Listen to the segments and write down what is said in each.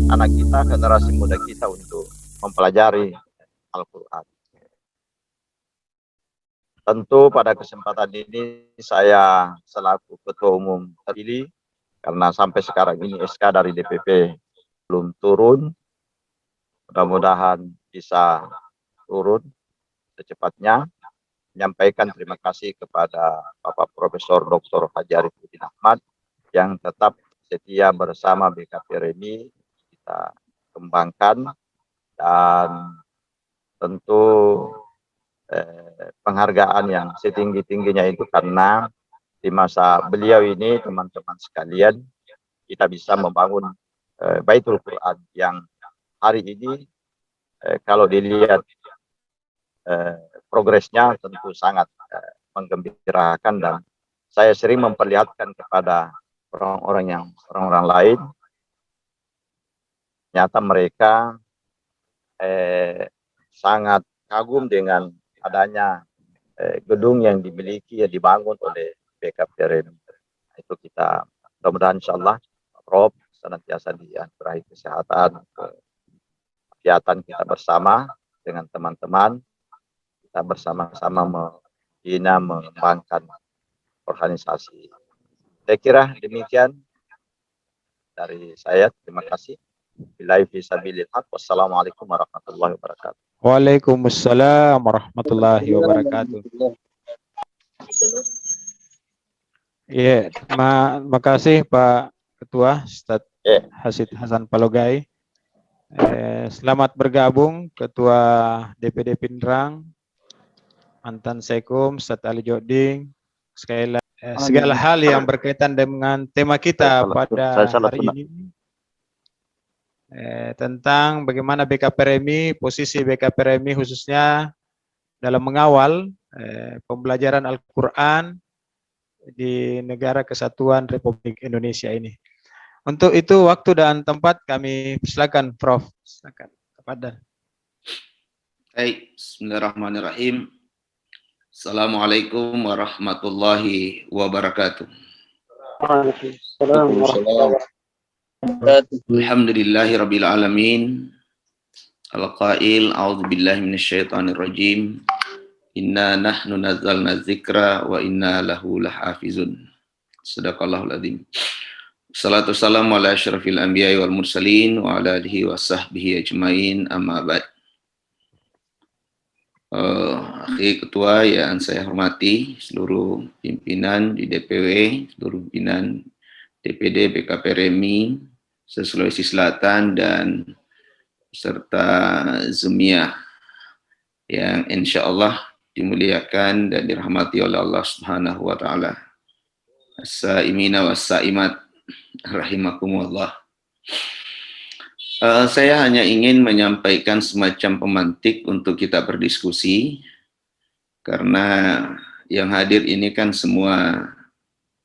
anak kita, generasi muda kita untuk mempelajari Al-Quran. Tentu pada kesempatan ini saya selaku Ketua Umum terpilih, karena sampai sekarang ini SK dari DPP belum turun. Mudah-mudahan bisa turun secepatnya. Menyampaikan terima kasih kepada Bapak Profesor Dr. Haji Arifudin Ahmad yang tetap setia bersama BKP RMI kita kembangkan, dan tentu penghargaan yang setinggi-tingginya itu karena di masa beliau ini, teman-teman sekalian, kita bisa membangun Baitul Quran yang hari ini kalau dilihat progresnya tentu sangat menggembirakan, dan saya sering memperlihatkan kepada orang-orang lain, ternyata mereka sangat kagum dengan adanya gedung yang dimiliki, ya dibangun oleh BKP RMI. Itu kita mudah-mudahan insyaallah Rob senantiasa dianugerahi kesehatan, kegiatan kita bersama dengan teman-teman, kita bersama-sama membina, mengembangkan organisasi. Saya kira demikian dari saya. Terima kasih. Billahi fisabilillah. Wassalamualaikum warahmatullahi wabarakatuh. Waalaikumsalam warahmatullahi wabarakatuh. Iya, terima kasih Pak Ketua Ustadz Hasid Hasan Palogai. Selamat bergabung Ketua DPD Pindrang, mantan Sekum Ustadz Ali Joding. Segala hal yang berkaitan dengan tema kita pada hari ini, tentang bagaimana BKP RMI, posisi BKP RMI khususnya dalam mengawal pembelajaran Al-Quran di negara kesatuan Republik Indonesia ini. Untuk itu waktu dan tempat kami persilakan Prof. Silakan kepada. Baik, bismillahirrahmanirrahim. Assalamualaikum warahmatullahi wabarakatuh. Alhamdulillahi rabbil alamin. Al-qail a'udzubillahi minasyaitonir rajim. Inna nahnu nazzalna dzikra wa inna lahu lahafizun. Shadaqallahul adzim. Salatu wassalamu ala asyrafil anbiya'i wal mursalin wa ala alihi wa sahbihi ajmain, amma ba'd. Akhir Ketua yang saya hormati, seluruh pimpinan di DPW, seluruh pimpinan DPD BKP RMI se-Sulawesi Selatan, dan serta Zumiyah yang insya Allah dimuliakan dan dirahmati oleh Allah Subhanahu wa Ta'ala. As-saimina was-saimat rahimakumullah. Saya hanya ingin menyampaikan semacam pemantik untuk kita berdiskusi, karena yang hadir ini kan semua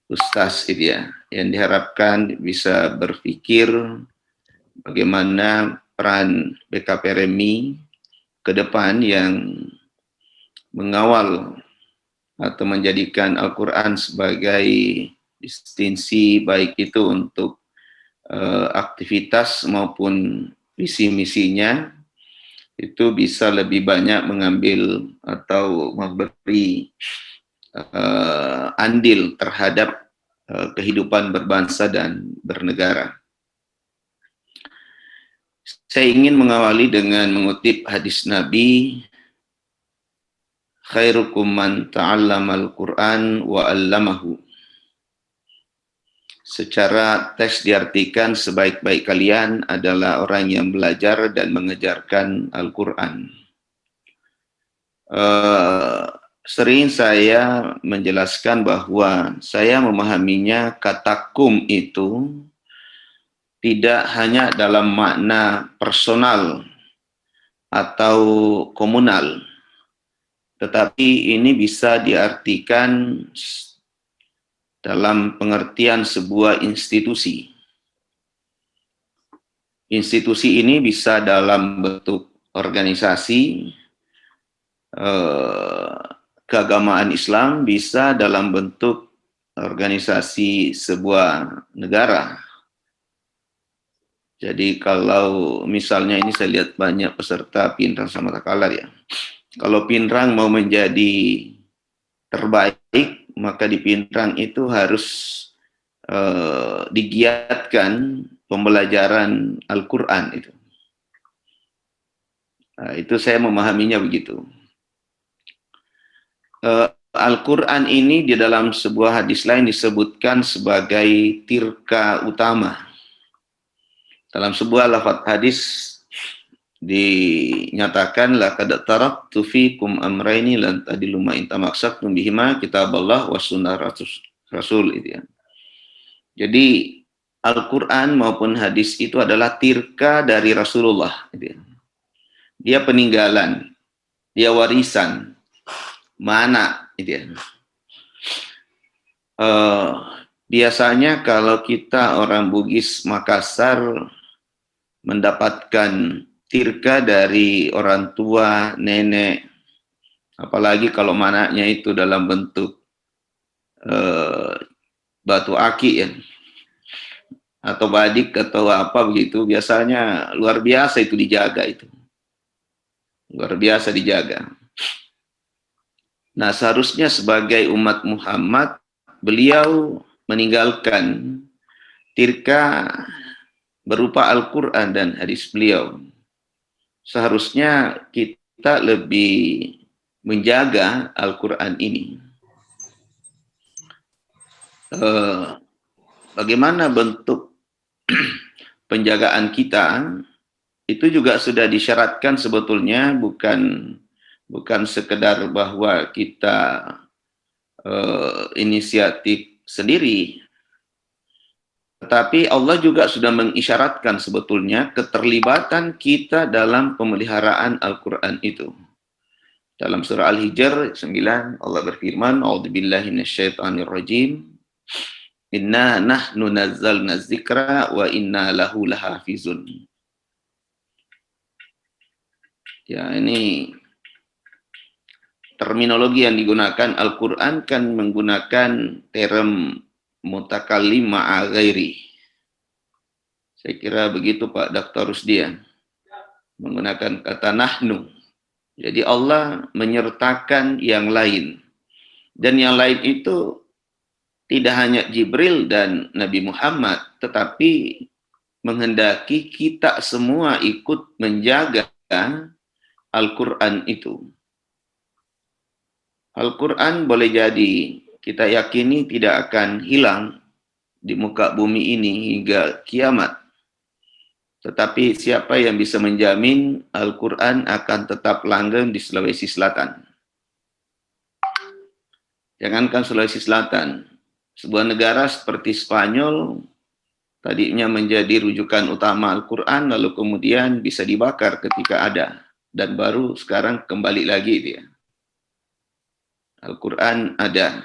ustaz gitu ya, yang diharapkan bisa berpikir bagaimana peran BKP RMI ke depan yang mengawal atau menjadikan Al-Quran sebagai distinsi, baik itu untuk aktivitas maupun visi misinya, itu bisa lebih banyak mengambil atau memberi andil terhadap kehidupan berbangsa dan bernegara. Saya ingin mengawali dengan mengutip hadis Nabi, khairukum man ta'allamal Qur'an wa 'allamahu. Secara teks diartikan sebaik-baik kalian adalah orang yang belajar dan mengajarkan Al-Quran. Sering saya menjelaskan bahwa saya memahaminya kata kum itu tidak hanya dalam makna personal atau komunal, tetapi ini bisa diartikan dalam pengertian sebuah institusi. Institusi ini bisa dalam bentuk organisasi, keagamaan Islam, bisa dalam bentuk organisasi sebuah negara. Jadi kalau misalnya ini saya lihat banyak peserta Pinrang sama Takalar ya. Kalau Pinrang mau menjadi terbaik, maka di Pinrang itu harus digiatkan pembelajaran Al-Quran itu. Nah, itu saya memahaminya begitu. Al-Quran ini di dalam sebuah hadis lain disebutkan sebagai tirka utama. Dalam sebuah lafaz hadis dinyatakan laqad taraktu fikum amrayni lan tadilu ma in tamassaktum bihima kitaballah wa sunnah rasul itu ya. Jadi Al-Quran maupun hadis itu adalah tirka dari Rasulullah gitu ya. Dia peninggalan, dia warisan, mana gitu ya. Biasanya kalau kita orang Bugis Makassar mendapatkan tirka dari orang tua, nenek, apalagi kalau manaknya itu dalam bentuk batu aki ya, atau badik atau apa begitu, biasanya luar biasa itu dijaga itu. Luar biasa dijaga. Nah, seharusnya sebagai umat Muhammad, beliau meninggalkan tirka berupa Al-Quran dan hadis beliau. Seharusnya kita lebih menjaga Al-Quran ini. Bagaimana bentuk penjagaan kita, itu juga sudah disyaratkan sebetulnya, bukan sekedar bahwa kita inisiatif sendiri, tetapi Allah juga sudah mengisyaratkan sebetulnya keterlibatan kita dalam pemeliharaan Al-Quran itu. Dalam surah Al-Hijr 9, Allah berfirman, A'udzubillahi minasyaitonirrajim, Inna nahnu nazzalna dzikra wa inna lahu lahafizun. Ya, ini terminologi yang digunakan Al-Quran kan menggunakan term mutakallim ma'a ghairi. Saya kira begitu Pak Dr. Rusdian. Menggunakan kata nahnu. Jadi Allah menyertakan yang lain. Dan yang lain itu tidak hanya Jibril dan Nabi Muhammad, tetapi menghendaki kita semua ikut menjaga Al-Quran itu. Al-Quran boleh jadi kita yakini tidak akan hilang di muka bumi ini hingga kiamat. Tetapi siapa yang bisa menjamin Al-Quran akan tetap langgeng di Sulawesi Selatan? Jangankan Sulawesi Selatan, sebuah negara seperti Spanyol tadinya menjadi rujukan utama Al-Quran, lalu kemudian bisa dibakar ketika ada, dan baru sekarang kembali lagi dia. Al-Quran ada.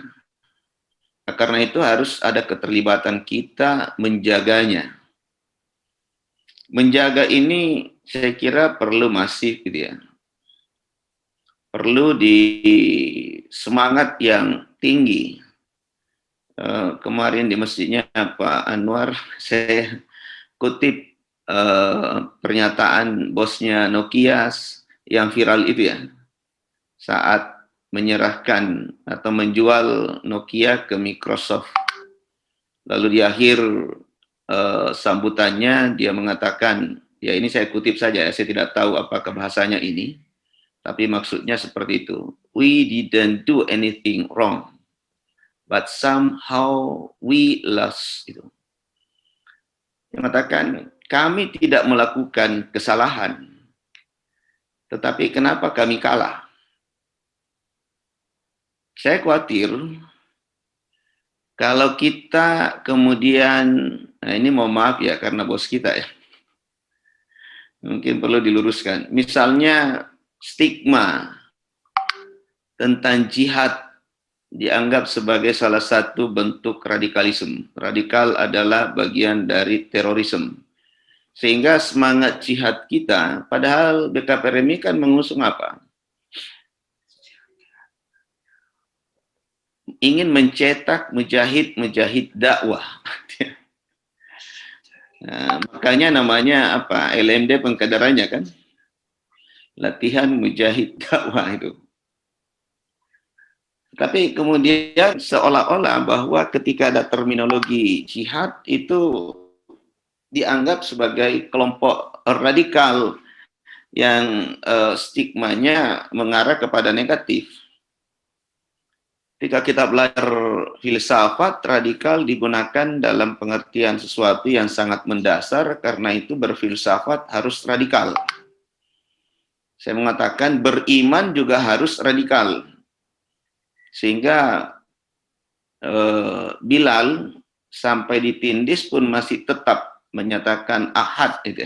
Nah, karena itu harus ada keterlibatan kita menjaganya. Menjaga ini saya kira perlu masif gitu ya. Perlu di semangat yang tinggi. Kemarin di masjidnya Pak Anwar, saya kutip pernyataan bosnya Nokia yang viral itu ya. Saat menyerahkan atau menjual Nokia ke Microsoft. Lalu di akhir sambutannya dia mengatakan, ya ini saya kutip saja, saya tidak tahu apakah bahasanya ini, tapi maksudnya seperti itu. We didn't do anything wrong, but somehow we lost. Itu. Dia mengatakan, kami tidak melakukan kesalahan, tetapi kenapa kami kalah? Saya khawatir kalau kita kemudian, nah ini mohon maaf ya karena bos kita ya, mungkin perlu diluruskan. Misalnya stigma tentang jihad dianggap sebagai salah satu bentuk radikalisme. Radikal adalah bagian dari terorisme. Sehingga semangat jihad kita, padahal BKPRMI kan mengusung apa? Ingin mencetak mujahid-mujahid dakwah. Nah, makanya namanya apa? LMD pengkaderannya kan? Latihan Mujahid Dakwah itu. Tapi kemudian seolah-olah bahwa ketika ada terminologi jihad itu dianggap sebagai kelompok radikal yang stigmanya mengarah kepada negatif. Ketika kita belajar filsafat, radikal digunakan dalam pengertian sesuatu yang sangat mendasar, karena itu berfilsafat harus radikal. Saya mengatakan beriman juga harus radikal. Sehingga Bilal sampai ditindis pun masih tetap menyatakan ahad gitu.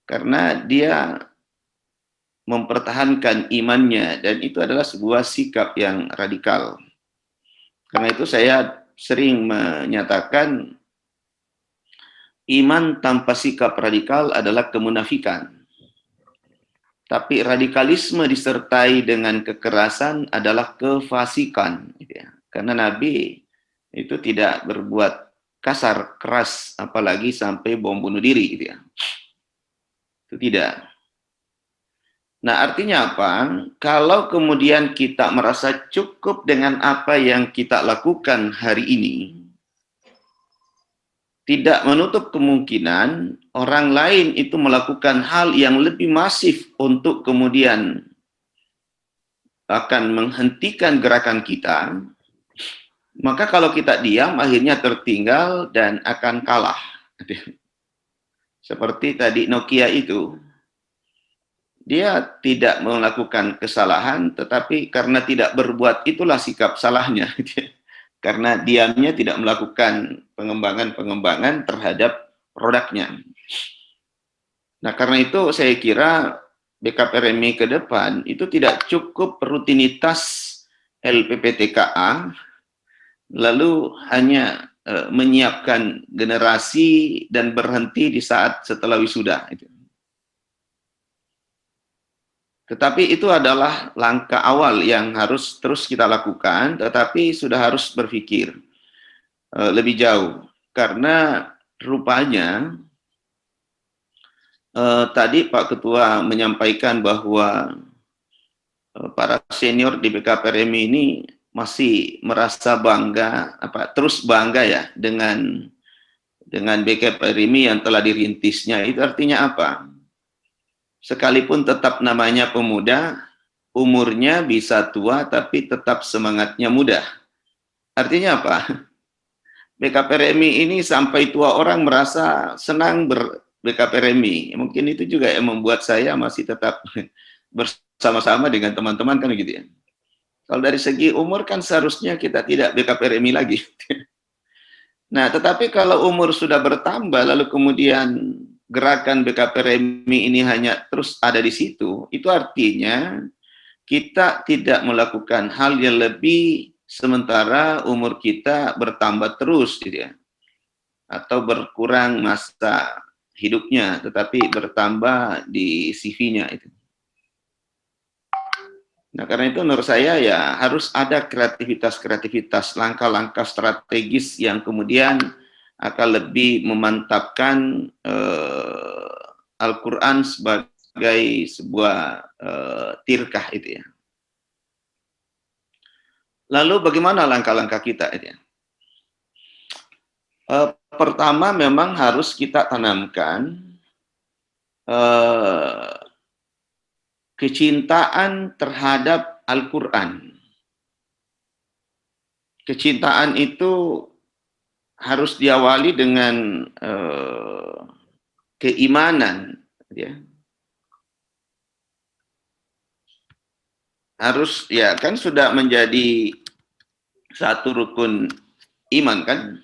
Karena dia mempertahankan imannya, dan itu adalah sebuah sikap yang radikal. Karena itu saya sering menyatakan iman tanpa sikap radikal adalah kemunafikan. Tapi radikalisme disertai dengan kekerasan adalah kefasikan. Gitu ya. Karena Nabi itu tidak berbuat kasar, keras, apalagi sampai bom bunuh diri. Gitu ya. Itu tidak. Nah, artinya apa? Kalau kemudian kita merasa cukup dengan apa yang kita lakukan hari ini, tidak menutup kemungkinan orang lain itu melakukan hal yang lebih masif untuk kemudian akan menghentikan gerakan kita, maka kalau kita diam, akhirnya tertinggal dan akan kalah. Seperti tadi Nokia itu, dia tidak melakukan kesalahan, tetapi karena tidak berbuat itulah sikap salahnya. Karena diamnya tidak melakukan pengembangan-pengembangan terhadap produknya. Nah, karena itu saya kira BKPRMI ke depan itu tidak cukup rutinitas LPPTKA, lalu hanya menyiapkan generasi dan berhenti di saat setelah wisuda. Tetapi itu adalah langkah awal yang harus terus kita lakukan, tetapi sudah harus berpikir lebih jauh. Karena rupanya tadi Pak Ketua menyampaikan bahwa para senior di BKPRMI ini masih merasa bangga, terus bangga ya dengan BKPRMI yang telah dirintisnya. Itu artinya apa? Sekalipun tetap namanya pemuda, umurnya bisa tua, tapi tetap semangatnya muda. Artinya apa? BKPRMI ini sampai tua orang merasa senang BKPRMI. Mungkin itu juga yang membuat saya masih tetap bersama-sama dengan teman-teman kan gitu ya. Kalau dari segi umur kan seharusnya kita tidak BKPRMI lagi. Nah, tetapi kalau umur sudah bertambah, lalu kemudian gerakan BKPRMI ini hanya terus ada di situ, itu artinya kita tidak melakukan hal yang lebih sementara umur kita bertambah terus, gitu ya. Atau berkurang masa hidupnya, tetapi bertambah di CV-nya itu. Nah, karena itu menurut saya ya harus ada kreativitas-kreativitas, langkah-langkah strategis yang kemudian akan lebih memantapkan Al-Quran sebagai sebuah tirkah itu ya. Lalu bagaimana langkah-langkah kita itu ya? Pertama memang harus kita tanamkan kecintaan terhadap Al-Quran. Kecintaan itu harus diawali dengan keimanan, ya. Harus ya kan sudah menjadi satu rukun iman kan,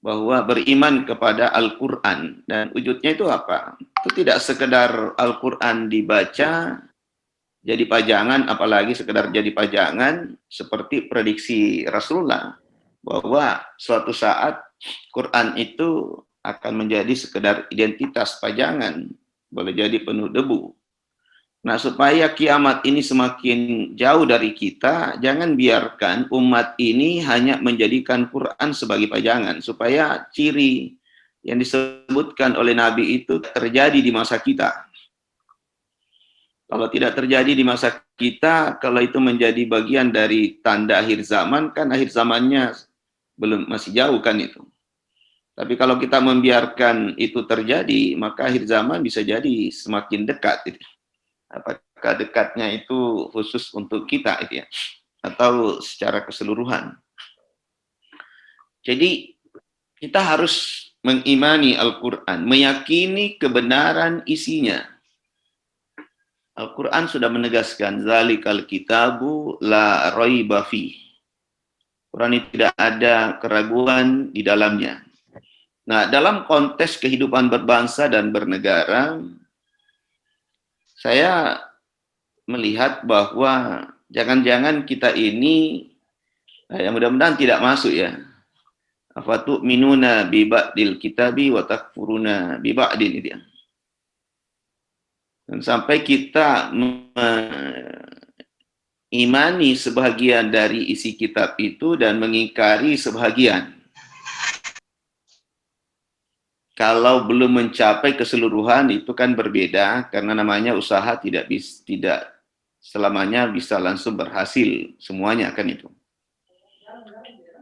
bahwa beriman kepada Al-Quran. Dan wujudnya itu apa? Itu tidak sekedar Al-Quran dibaca jadi pajangan, apalagi sekedar jadi pajangan, seperti prediksi Rasulullah bahwa suatu saat Quran itu akan menjadi sekedar identitas pajangan, boleh jadi penuh debu. Nah, supaya kiamat ini semakin jauh dari kita, jangan biarkan umat ini hanya menjadikan Quran sebagai pajangan, supaya ciri yang disebutkan oleh Nabi itu terjadi di masa kita. Kalau tidak terjadi di masa kita, kalau itu menjadi bagian dari tanda akhir zaman, kan akhir zamannya masih jauh kan itu. Tapi kalau kita membiarkan itu terjadi, maka akhir zaman bisa jadi semakin dekat. Apakah dekatnya itu khusus untuk kita itu ya, atau secara keseluruhan? Jadi kita harus mengimani Al-Quran, meyakini kebenaran isinya. Al-Quran sudah menegaskan, zalikal kitabu la raiba fi. Quran ini tidak ada keraguan di dalamnya. Nah, dalam konteks kehidupan berbangsa dan bernegara, saya melihat bahwa jangan-jangan kita ini, ya mudah-mudahan tidak masuk ya, afatu'minuna bi ba'dil kitabi wa takfuruna bi ba'din itu ya. Dan sampai kita mengimani sebahagian dari isi kitab itu dan mengingkari sebahagian. Kalau belum mencapai keseluruhan itu kan berbeda, karena namanya usaha tidak selamanya bisa langsung berhasil semuanya kan itu.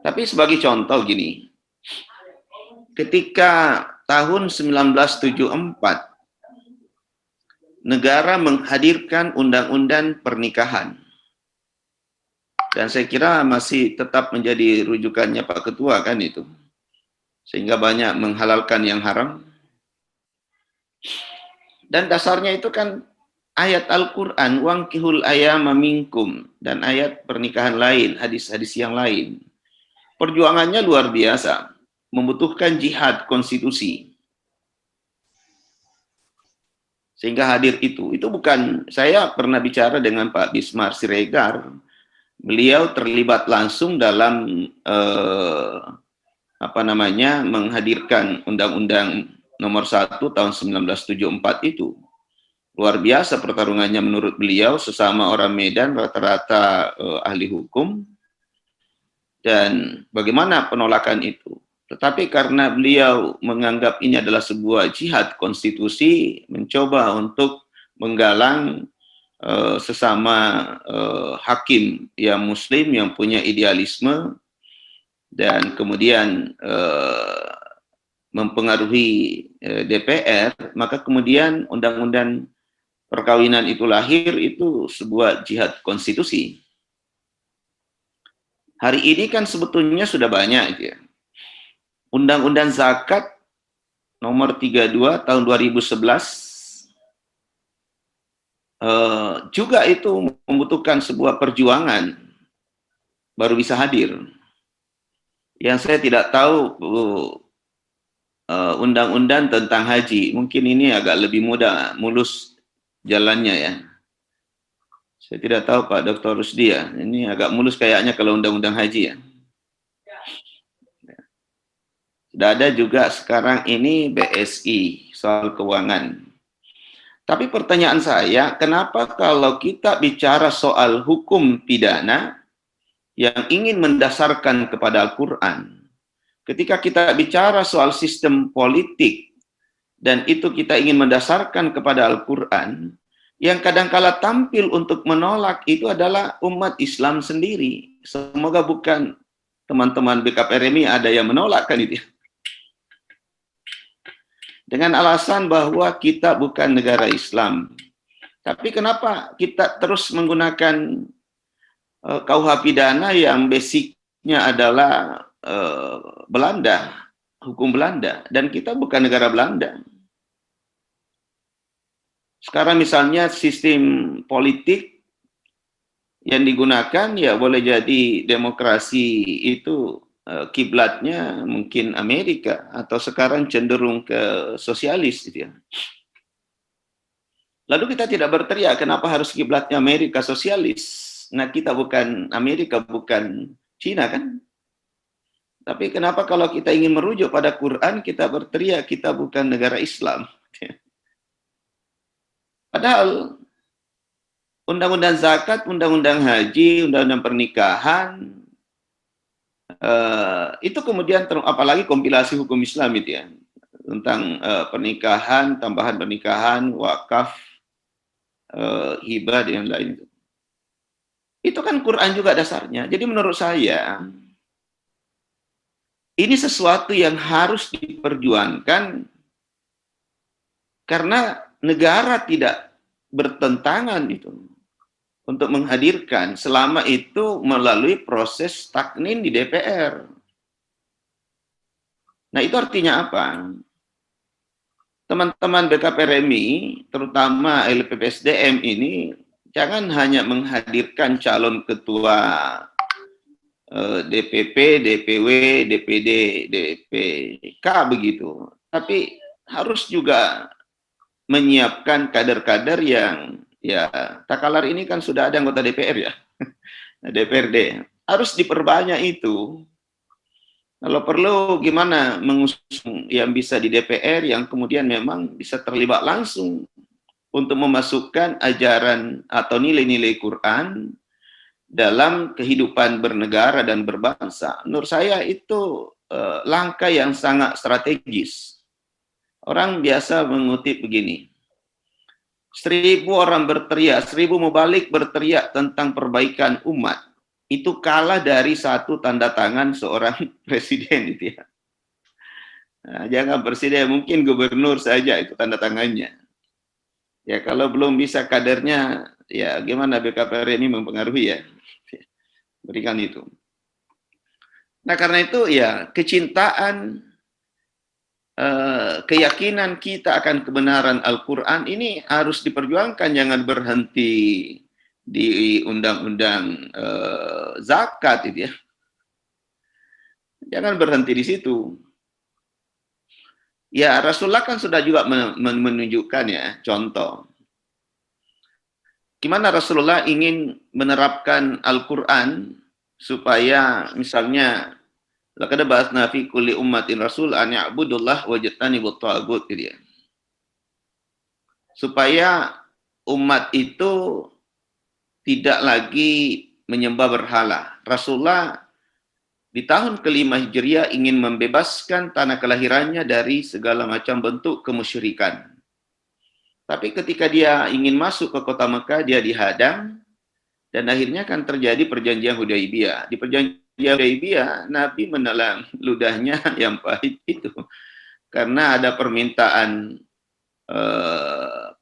Tapi sebagai contoh gini, ketika tahun 1974 negara menghadirkan undang-undang pernikahan, dan saya kira masih tetap menjadi rujukannya Pak Ketua kan itu, sehingga banyak menghalalkan yang haram. Dan dasarnya itu kan ayat Al-Quran, wankihul ayama minkum, dan ayat pernikahan lain, hadis-hadis yang lain. Perjuangannya luar biasa, membutuhkan jihad konstitusi. Sehingga hadir itu bukan, saya pernah bicara dengan Pak Bismar Siregar, beliau terlibat langsung dalam menghadirkan Undang-Undang Nomor 1 tahun 1974 itu. Luar biasa pertarungannya menurut beliau, sesama orang Medan, rata-rata ahli hukum. Dan bagaimana penolakan itu? Tetapi karena beliau menganggap ini adalah sebuah jihad konstitusi, mencoba untuk menggalang sesama hakim yang muslim yang punya idealisme, dan kemudian mempengaruhi DPR, maka kemudian undang-undang perkawinan itu lahir, itu sebuah jihad konstitusi. Hari ini kan sebetulnya sudah banyak ya. Undang-undang zakat nomor 32 tahun 2011 juga itu membutuhkan sebuah perjuangan baru bisa hadir. Yang saya tidak tahu undang-undang tentang haji, mungkin ini agak lebih mudah, mulus jalannya ya. Saya tidak tahu Pak Dr. Rusdi ya, ini agak mulus kayaknya kalau undang-undang haji ya. Sudah ada juga sekarang ini BSI, soal keuangan. Tapi pertanyaan saya, kenapa kalau kita bicara soal hukum pidana yang ingin mendasarkan kepada Al-Quran, ketika kita bicara soal sistem politik, dan itu kita ingin mendasarkan kepada Al-Quran, yang kadangkala tampil untuk menolak itu adalah umat Islam sendiri. Semoga bukan teman-teman BKPRMI ada yang menolak kan itu. Dengan alasan bahwa kita bukan negara Islam. Tapi kenapa kita terus menggunakan KUH pidana yang basicnya adalah Belanda, hukum Belanda, dan kita bukan negara Belanda. Sekarang misalnya sistem politik yang digunakan ya boleh jadi demokrasi itu kiblatnya mungkin Amerika, atau sekarang cenderung ke sosialis gitu ya. Lalu kita tidak berteriak kenapa harus kiblatnya Amerika sosialis. Nah, kita bukan Amerika, bukan Cina kan? Tapi kenapa kalau kita ingin merujuk pada Quran, kita berteriak kita bukan negara Islam. Padahal undang-undang zakat, undang-undang haji, undang-undang pernikahan, itu kemudian apalagi kompilasi hukum Islam itu ya. tentang pernikahan, tambahan pernikahan, wakaf, hibah dan lain itu. Itu kan Quran juga dasarnya. Jadi menurut saya ini sesuatu yang harus diperjuangkan karena negara tidak bertentangan itu untuk menghadirkan selama itu melalui proses taknin di DPR. Nah, itu artinya apa? Teman-teman BKPRMI, terutama LPPSDM ini, jangan hanya menghadirkan calon ketua DPP, DPW, DPD, DPK begitu. Tapi harus juga menyiapkan kader-kader yang, ya, Takalar ini kan sudah ada anggota DPR ya, DPRD. Harus diperbanyak itu. Kalau perlu gimana mengusung yang bisa di DPR yang kemudian memang bisa terlibat langsung untuk memasukkan ajaran atau nilai-nilai Quran dalam kehidupan bernegara dan berbangsa. Menurut saya itu langkah yang sangat strategis. Orang biasa mengutip begini, 1000 orang berteriak, 1000 mubalik berteriak tentang perbaikan umat. Itu kalah dari satu tanda tangan seorang presiden itu ya. Nah, jangan presiden, mungkin gubernur saja itu tanda tangannya. Ya kalau belum bisa kadernya, ya gimana BKPR ini mempengaruhi ya. Berikan itu. Nah karena itu ya kecintaan, keyakinan kita akan kebenaran Al-Quran ini harus diperjuangkan, jangan berhenti di undang-undang zakat itu ya. Jangan berhenti di situ. Ya Rasulullah kan sudah juga menunjukkan ya contoh. Gimana Rasulullah ingin menerapkan Al-Quran supaya misalnya laqad ba'atsna fi kulli ummatin rasul an ya'budullah wajtanibut taghut gitu ya. Supaya umat itu tidak lagi menyembah berhala. Rasulullah di tahun ke-5 Hijriah ingin membebaskan tanah kelahirannya dari segala macam bentuk kemusyrikan. Tapi ketika dia ingin masuk ke kota Mekah, dia dihadang, dan akhirnya kan terjadi perjanjian Hudaibiyah. Di perjanjian Hudaibiyah, Nabi menelan ludahnya yang pahit itu. Karena ada permintaan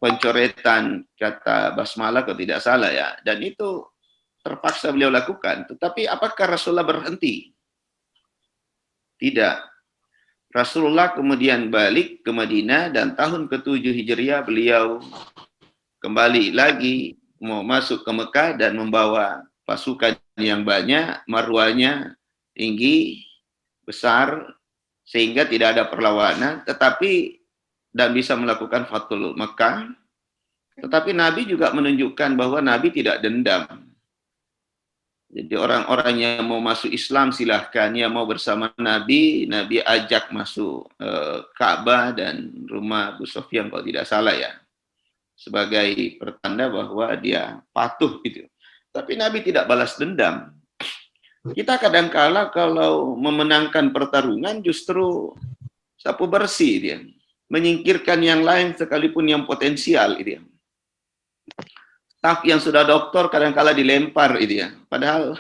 pencoretan kata basmalah kalau tidak salah ya, dan itu terpaksa beliau lakukan. Tetapi apakah Rasulullah berhenti? Tidak. Rasulullah kemudian balik ke Madinah dan tahun ke-7 Hijriah beliau kembali lagi mau masuk ke Mekah dan membawa pasukan yang banyak, marwahnya tinggi, besar, sehingga tidak ada perlawanan, tetapi dan bisa melakukan Fathul Mekah. Tetapi Nabi juga menunjukkan bahwa Nabi tidak dendam. Jadi orang-orang yang mau masuk Islam silahkan, yang mau bersama Nabi, Nabi ajak masuk Ka'bah dan rumah Abu Sufyan kalau tidak salah ya, sebagai pertanda bahwa dia patuh gitu. Tapi Nabi tidak balas dendam. Kita kadang-kala kalau memenangkan pertarungan justru sapu bersih dia. Menyingkirkan yang lain sekalipun yang potensial itu ya. Staf yang sudah doktor kadang-kala dilempar itu ya. Padahal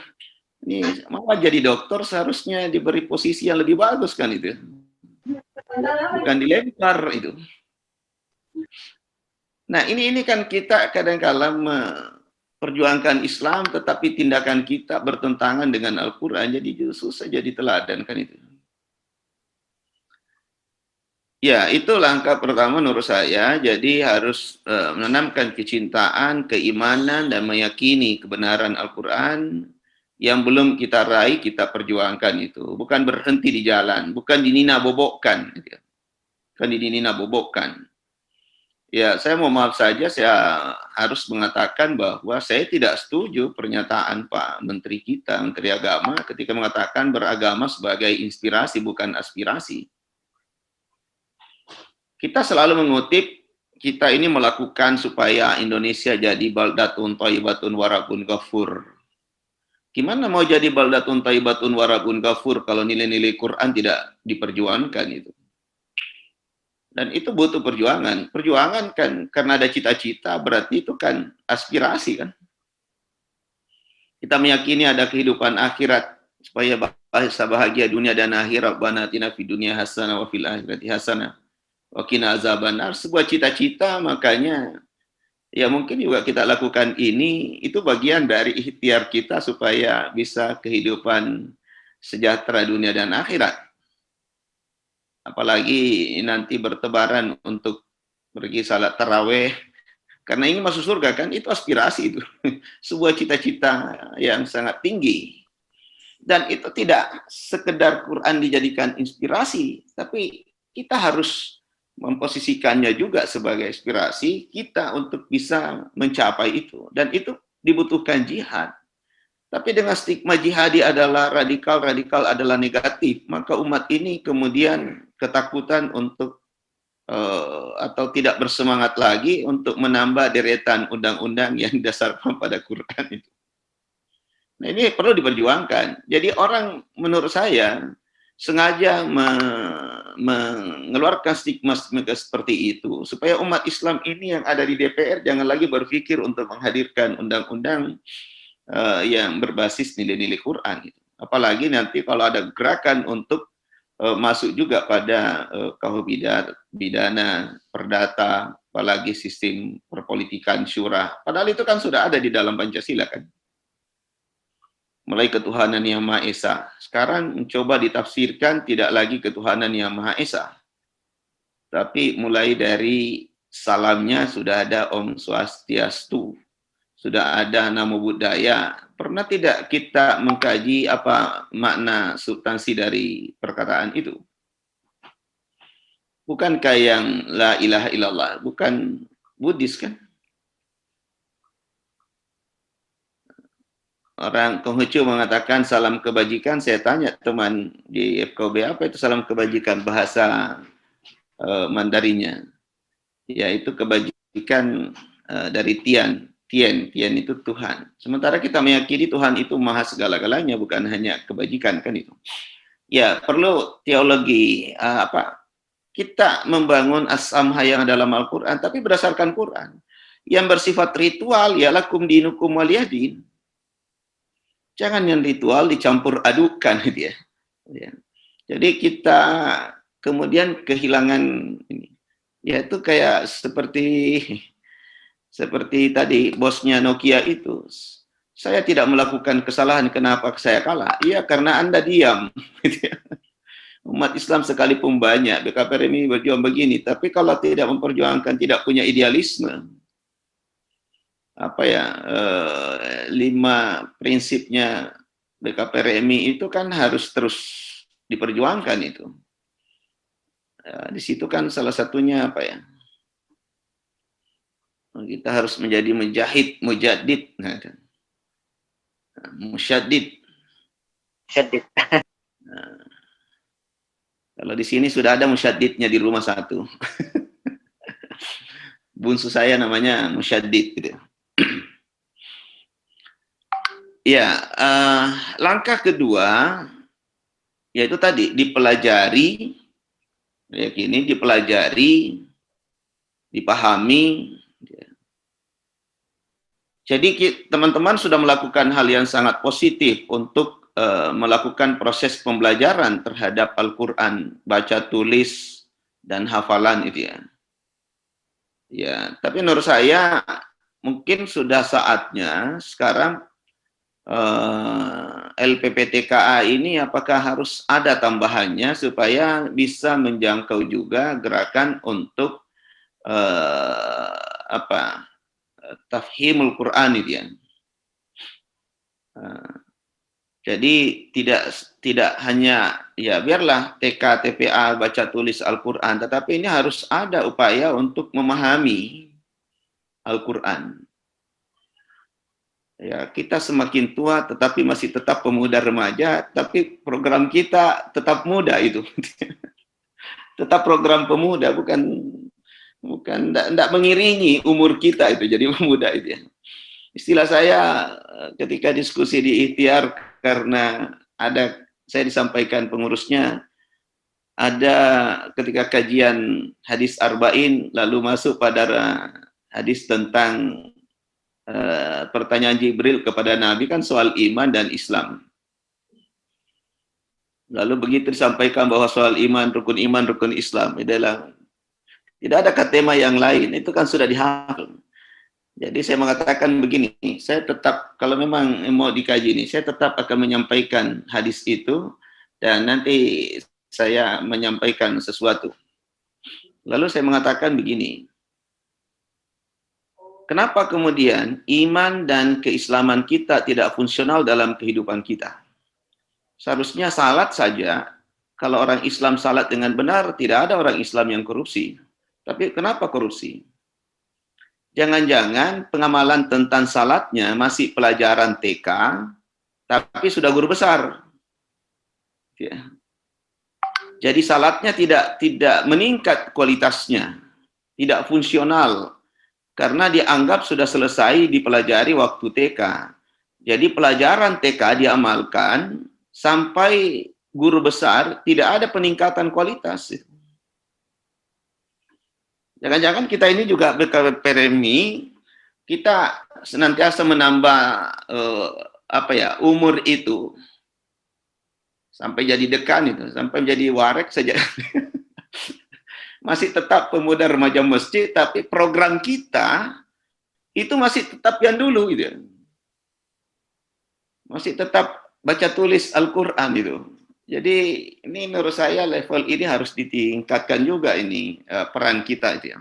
ini mau jadi dokter seharusnya diberi posisi yang lebih bagus kan itu. Bukan dilempar itu. Nah, ini kan kita kadang-kala memperjuangkan Islam tetapi tindakan kita bertentangan dengan Al-Qur'an, jadi susah jadi teladan kan itu. Ya, itu langkah pertama menurut saya. Jadi harus menanamkan kecintaan, keimanan, dan meyakini kebenaran Al-Quran yang belum kita raih, kita perjuangkan itu. Bukan berhenti di jalan, bukan dinina bobokkan. Gitu. Bukan dinina bobokkan. Ya, saya mau maaf saja, saya harus mengatakan bahwa saya tidak setuju pernyataan Pak Menteri kita, Menteri Agama, ketika mengatakan beragama sebagai inspirasi, bukan aspirasi. Kita selalu mengutip, kita ini melakukan supaya Indonesia jadi baldatun thayyibatun warabun ghafur. Gimana mau jadi baldatun thayyibatun warabun ghafur kalau nilai-nilai Quran tidak diperjuangkan itu? Dan itu butuh perjuangan. Perjuangan kan karena ada cita-cita, berarti itu kan aspirasi kan. Kita meyakini ada kehidupan akhirat supaya bisa bahagia dunia dan akhirat. Rabbana atina fid dunya hasanah wa fil akhirati hasanah wa qina azabannar. Sebuah cita-cita, makanya ya mungkin juga kita lakukan ini, itu bagian dari ikhtiar kita supaya bisa kehidupan sejahtera dunia dan akhirat. Apalagi nanti bertebaran untuk pergi salat taraweh, karena ingin masuk surga kan, itu aspirasi itu. Sebuah cita-cita yang sangat tinggi. Dan itu tidak sekedar Quran dijadikan inspirasi, tapi kita harus memposisikannya juga sebagai inspirasi kita untuk bisa mencapai itu. Dan itu dibutuhkan jihad. Tapi dengan stigma jihadi adalah radikal, radikal adalah negatif, maka umat ini kemudian ketakutan untuk atau tidak bersemangat lagi untuk menambah deretan undang-undang yang didasarkan pada Quran itu. Nah, ini perlu diperjuangkan. Jadi orang menurut saya sengaja mengeluarkan stigma seperti itu supaya umat Islam ini yang ada di DPR jangan lagi berpikir untuk menghadirkan undang-undang yang berbasis nilai-nilai Quran. Apalagi nanti kalau ada gerakan untuk masuk juga pada KUH pidana, perdata, apalagi sistem perpolitikan syura. Padahal itu kan sudah ada di dalam Pancasila kan. Mulai ketuhanan yang Maha Esa. Sekarang mencoba ditafsirkan tidak lagi ketuhanan yang Maha Esa. Tapi mulai dari salamnya sudah ada Om Swastiastu. Sudah ada Namo Buddhaya. Pernah tidak kita mengkaji apa makna substansi dari perkataan itu? Bukankah yang la ilaha illallah, bukan Buddhis kan? Orang Konghucu mengatakan salam kebajikan, saya tanya teman di FKUB, apa itu salam kebajikan bahasa Mandarinya? Yaitu kebajikan dari Tian itu Tuhan. Sementara kita meyakini Tuhan itu maha segala-galanya, bukan hanya kebajikan kan itu. Ya, perlu teologi kita membangun as-samha yang dalam Al-Qur'an tapi berdasarkan Quran. Yang bersifat ritual ya lakum dinukum waliyadin. Jangan yang ritual dicampur adukan gitu ya. Jadi kita kemudian kehilangan ini. Ya itu kayak seperti tadi bosnya Nokia itu, saya tidak melakukan kesalahan, kenapa saya kalah? Iya karena Anda diam. Umat Islam sekalipun banyak, BKPRMI berjuang begini, tapi kalau tidak memperjuangkan, tidak punya idealisme, 5 prinsipnya BKPRMI itu kan harus terus diperjuangkan itu. Di situ kan salah satunya kita harus menjadi mujaddid, musyaddid. Kalau di sini sudah ada musyaddidnya di rumah satu. Bunsu saya namanya musyaddid gitu. Ya, langkah kedua yaitu tadi dipelajari, dipahami. Jadi teman-teman sudah melakukan hal yang sangat positif untuk melakukan proses pembelajaran terhadap Al-Quran, baca, tulis, dan hafalan itu ya. Ya, tapi menurut saya mungkin sudah saatnya sekarang LPPTKA ini apakah harus ada tambahannya supaya bisa menjangkau juga gerakan untuk tafhimul Quran itu ya. Jadi tidak hanya ya biarlah TK, TPA, baca tulis Al-Quran, tetapi ini harus ada upaya untuk memahami Al-Quran. Ya, kita semakin tua tetapi masih tetap pemuda remaja, tapi program kita tetap muda itu. Tetap program pemuda, bukan tidak mengiringi umur kita itu jadi pemuda itu ya. Istilah saya ketika diskusi di ikhtiar karena saya disampaikan pengurusnya ada ketika kajian hadis arba'in lalu masuk pada hadis tentang pertanyaan Jibril kepada Nabi kan soal iman dan Islam. Lalu begitu disampaikan bahwa soal iman, rukun Islam adalah tidak ada tema yang lain, itu kan sudah dihafal. Jadi saya mengatakan begini, saya tetap kalau memang mau dikaji ini, saya tetap akan menyampaikan hadis itu dan nanti saya menyampaikan sesuatu. Lalu saya mengatakan begini, kenapa kemudian iman dan keislaman kita tidak fungsional dalam kehidupan kita? Seharusnya salat saja, kalau orang Islam salat dengan benar, tidak ada orang Islam yang korupsi. Tapi kenapa korupsi? Jangan-jangan pengamalan tentang salatnya masih pelajaran TK, tapi sudah guru besar. Ya. Jadi salatnya tidak meningkat kualitasnya, tidak fungsional, karena dianggap sudah selesai dipelajari waktu TK. Jadi pelajaran TK diamalkan sampai guru besar, tidak ada peningkatan kualitas. Jangan-jangan kita ini juga BKPRMI, kita senantiasa menambah umur itu sampai jadi dekan itu, sampai menjadi warek saja. Masih tetap pemuda remaja masjid, tapi program kita itu masih tetap yang dulu gitu. Masih tetap baca tulis Al-Quran itu. Jadi ini menurut saya level ini harus ditingkatkan juga ini peran kita itu ya.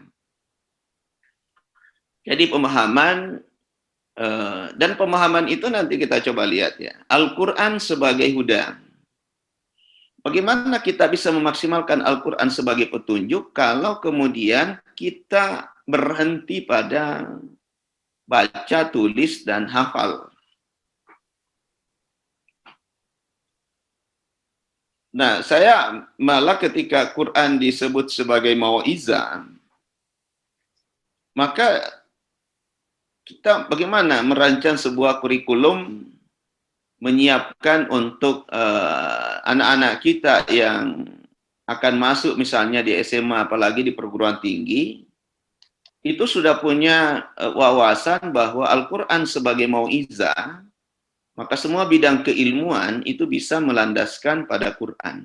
Jadi pemahaman dan pemahaman itu nanti kita coba lihat ya. Al-Quran sebagai huda. Bagaimana kita bisa memaksimalkan Al-Quran sebagai petunjuk kalau kemudian kita berhenti pada baca, tulis, dan hafal. Nah, saya malah ketika Quran disebut sebagai mau'izah, maka kita bagaimana merancang sebuah kurikulum, menyiapkan untuk anak-anak kita yang akan masuk misalnya di SMA, apalagi di perguruan tinggi, itu sudah punya wawasan bahwa Al-Quran sebagai mau'izah, maka semua bidang keilmuan itu bisa melandaskan pada Quran.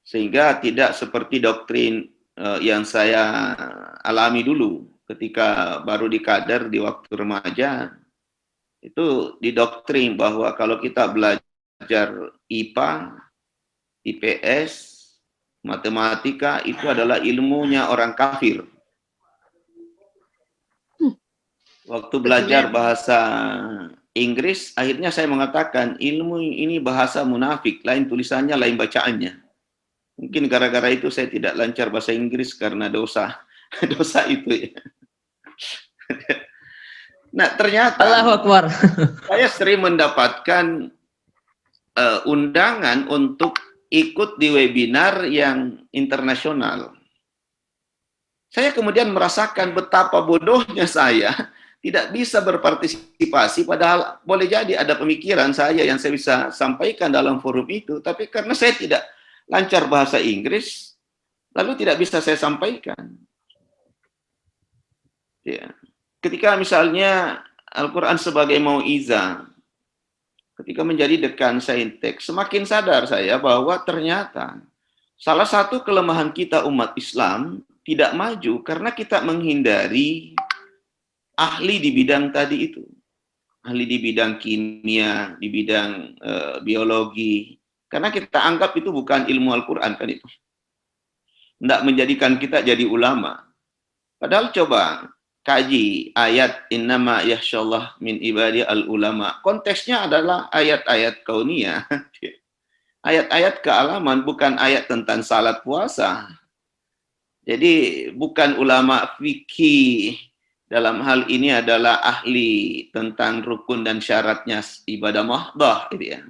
Sehingga tidak seperti doktrin yang saya alami dulu ketika baru dikader di waktu remaja. Itu didoktrin bahwa kalau kita belajar IPA, IPS, matematika, itu adalah ilmunya orang kafir. Waktu belajar bahasa Inggris, akhirnya saya mengatakan ilmu ini bahasa munafik, lain tulisannya, lain bacaannya. Mungkin gara-gara itu saya tidak lancar bahasa Inggris karena dosa itu ya. Nah ternyata Allahu Akbar. Saya sering mendapatkan undangan untuk ikut di webinar yang internasional. Saya kemudian merasakan betapa bodohnya saya tidak bisa berpartisipasi, padahal boleh jadi ada pemikiran saya yang saya bisa sampaikan dalam forum itu, tapi karena saya tidak lancar bahasa Inggris, lalu tidak bisa saya sampaikan. Ya. Ketika misalnya Al-Quran sebagai mau'izah, ketika menjadi dekan saintek, semakin sadar saya bahwa ternyata salah satu kelemahan kita umat Islam tidak maju karena kita menghindari ahli di bidang tadi itu. Ahli di bidang kimia, di bidang biologi. Karena kita anggap itu bukan ilmu Al-Quran kan itu. Tidak menjadikan kita jadi ulama. Padahal coba kaji ayat innama yakhsyallah min ibadi al-ulama. Konteksnya adalah ayat-ayat kauniyah. Ayat-ayat kealaman, bukan ayat tentang salat puasa. Jadi bukan ulama fikih dalam hal ini adalah ahli tentang rukun dan syaratnya ibadah mahdah gitu ya.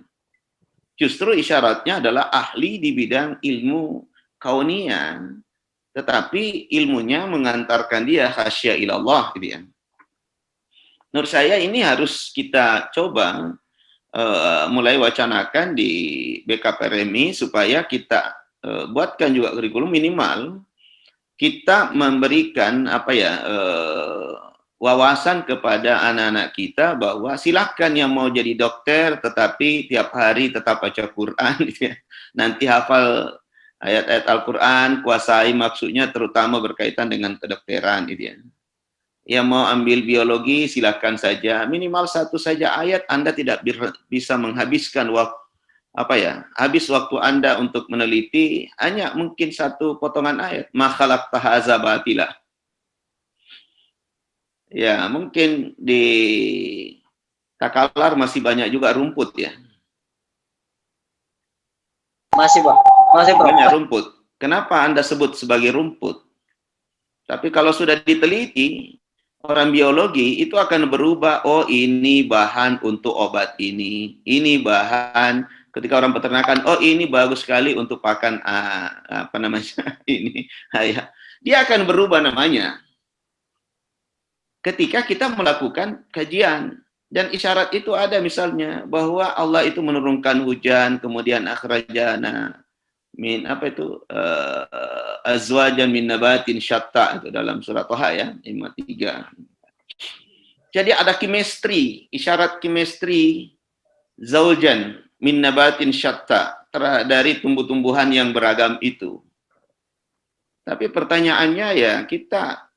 Justru isyaratnya adalah ahli di bidang ilmu kauniyah, tetapi ilmunya mengantarkan dia khasyah ilallah gitu ya. Menurut saya ini harus kita coba mulai wacanakan di BKPRMI supaya kita buatkan juga kurikulum minimal kita memberikan wawasan kepada anak-anak kita bahwa silakan yang mau jadi dokter tetapi tiap hari tetap baca Quran gitu ya. Nanti hafal ayat-ayat Al-Quran, kuasai maksudnya terutama berkaitan dengan kedokteran gitu ya. Yang mau ambil biologi silakan saja, minimal satu saja ayat Anda tidak bisa menghabiskan waktu habis waktu Anda untuk meneliti hanya mungkin satu potongan ayat. Ma khalaqta hadza batila. Ya, mungkin di Takalar masih banyak juga rumput ya. Masih, Pak. Masih, Bro. Banyak rumput. Kenapa Anda sebut sebagai rumput? Tapi kalau sudah diteliti, orang biologi itu akan berubah, oh ini bahan untuk obat ini bahan ketika orang peternakan, oh ini bagus sekali untuk pakan ini. Dia akan berubah namanya. Ketika kita melakukan kajian dan isyarat itu ada misalnya bahwa Allah itu menurunkan hujan kemudian akhrajana min azwajan min nabatin syatta itu dalam surat Thaha ya 53. Jadi ada chemistry, isyarat chemistry zaujan min nabatin syatta dari tumbuh-tumbuhan yang beragam itu. Tapi pertanyaannya ya kita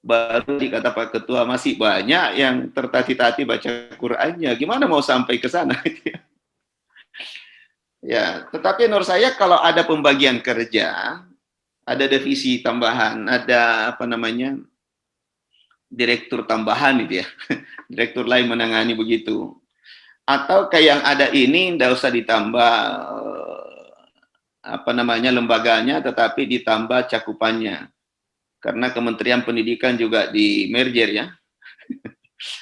baru dikata Pak Ketua masih banyak yang tertati-tati baca Qur'annya. Gimana mau sampai ke sana? Ya, tetapi menurut saya kalau ada pembagian kerja, ada divisi tambahan, ada direktur tambahan gitu ya. Direktur lain menangani begitu. Atau kayak yang ada ini tidak usah ditambah lembaganya, tetapi ditambah cakupannya. Karena Kementerian Pendidikan juga di merger ya,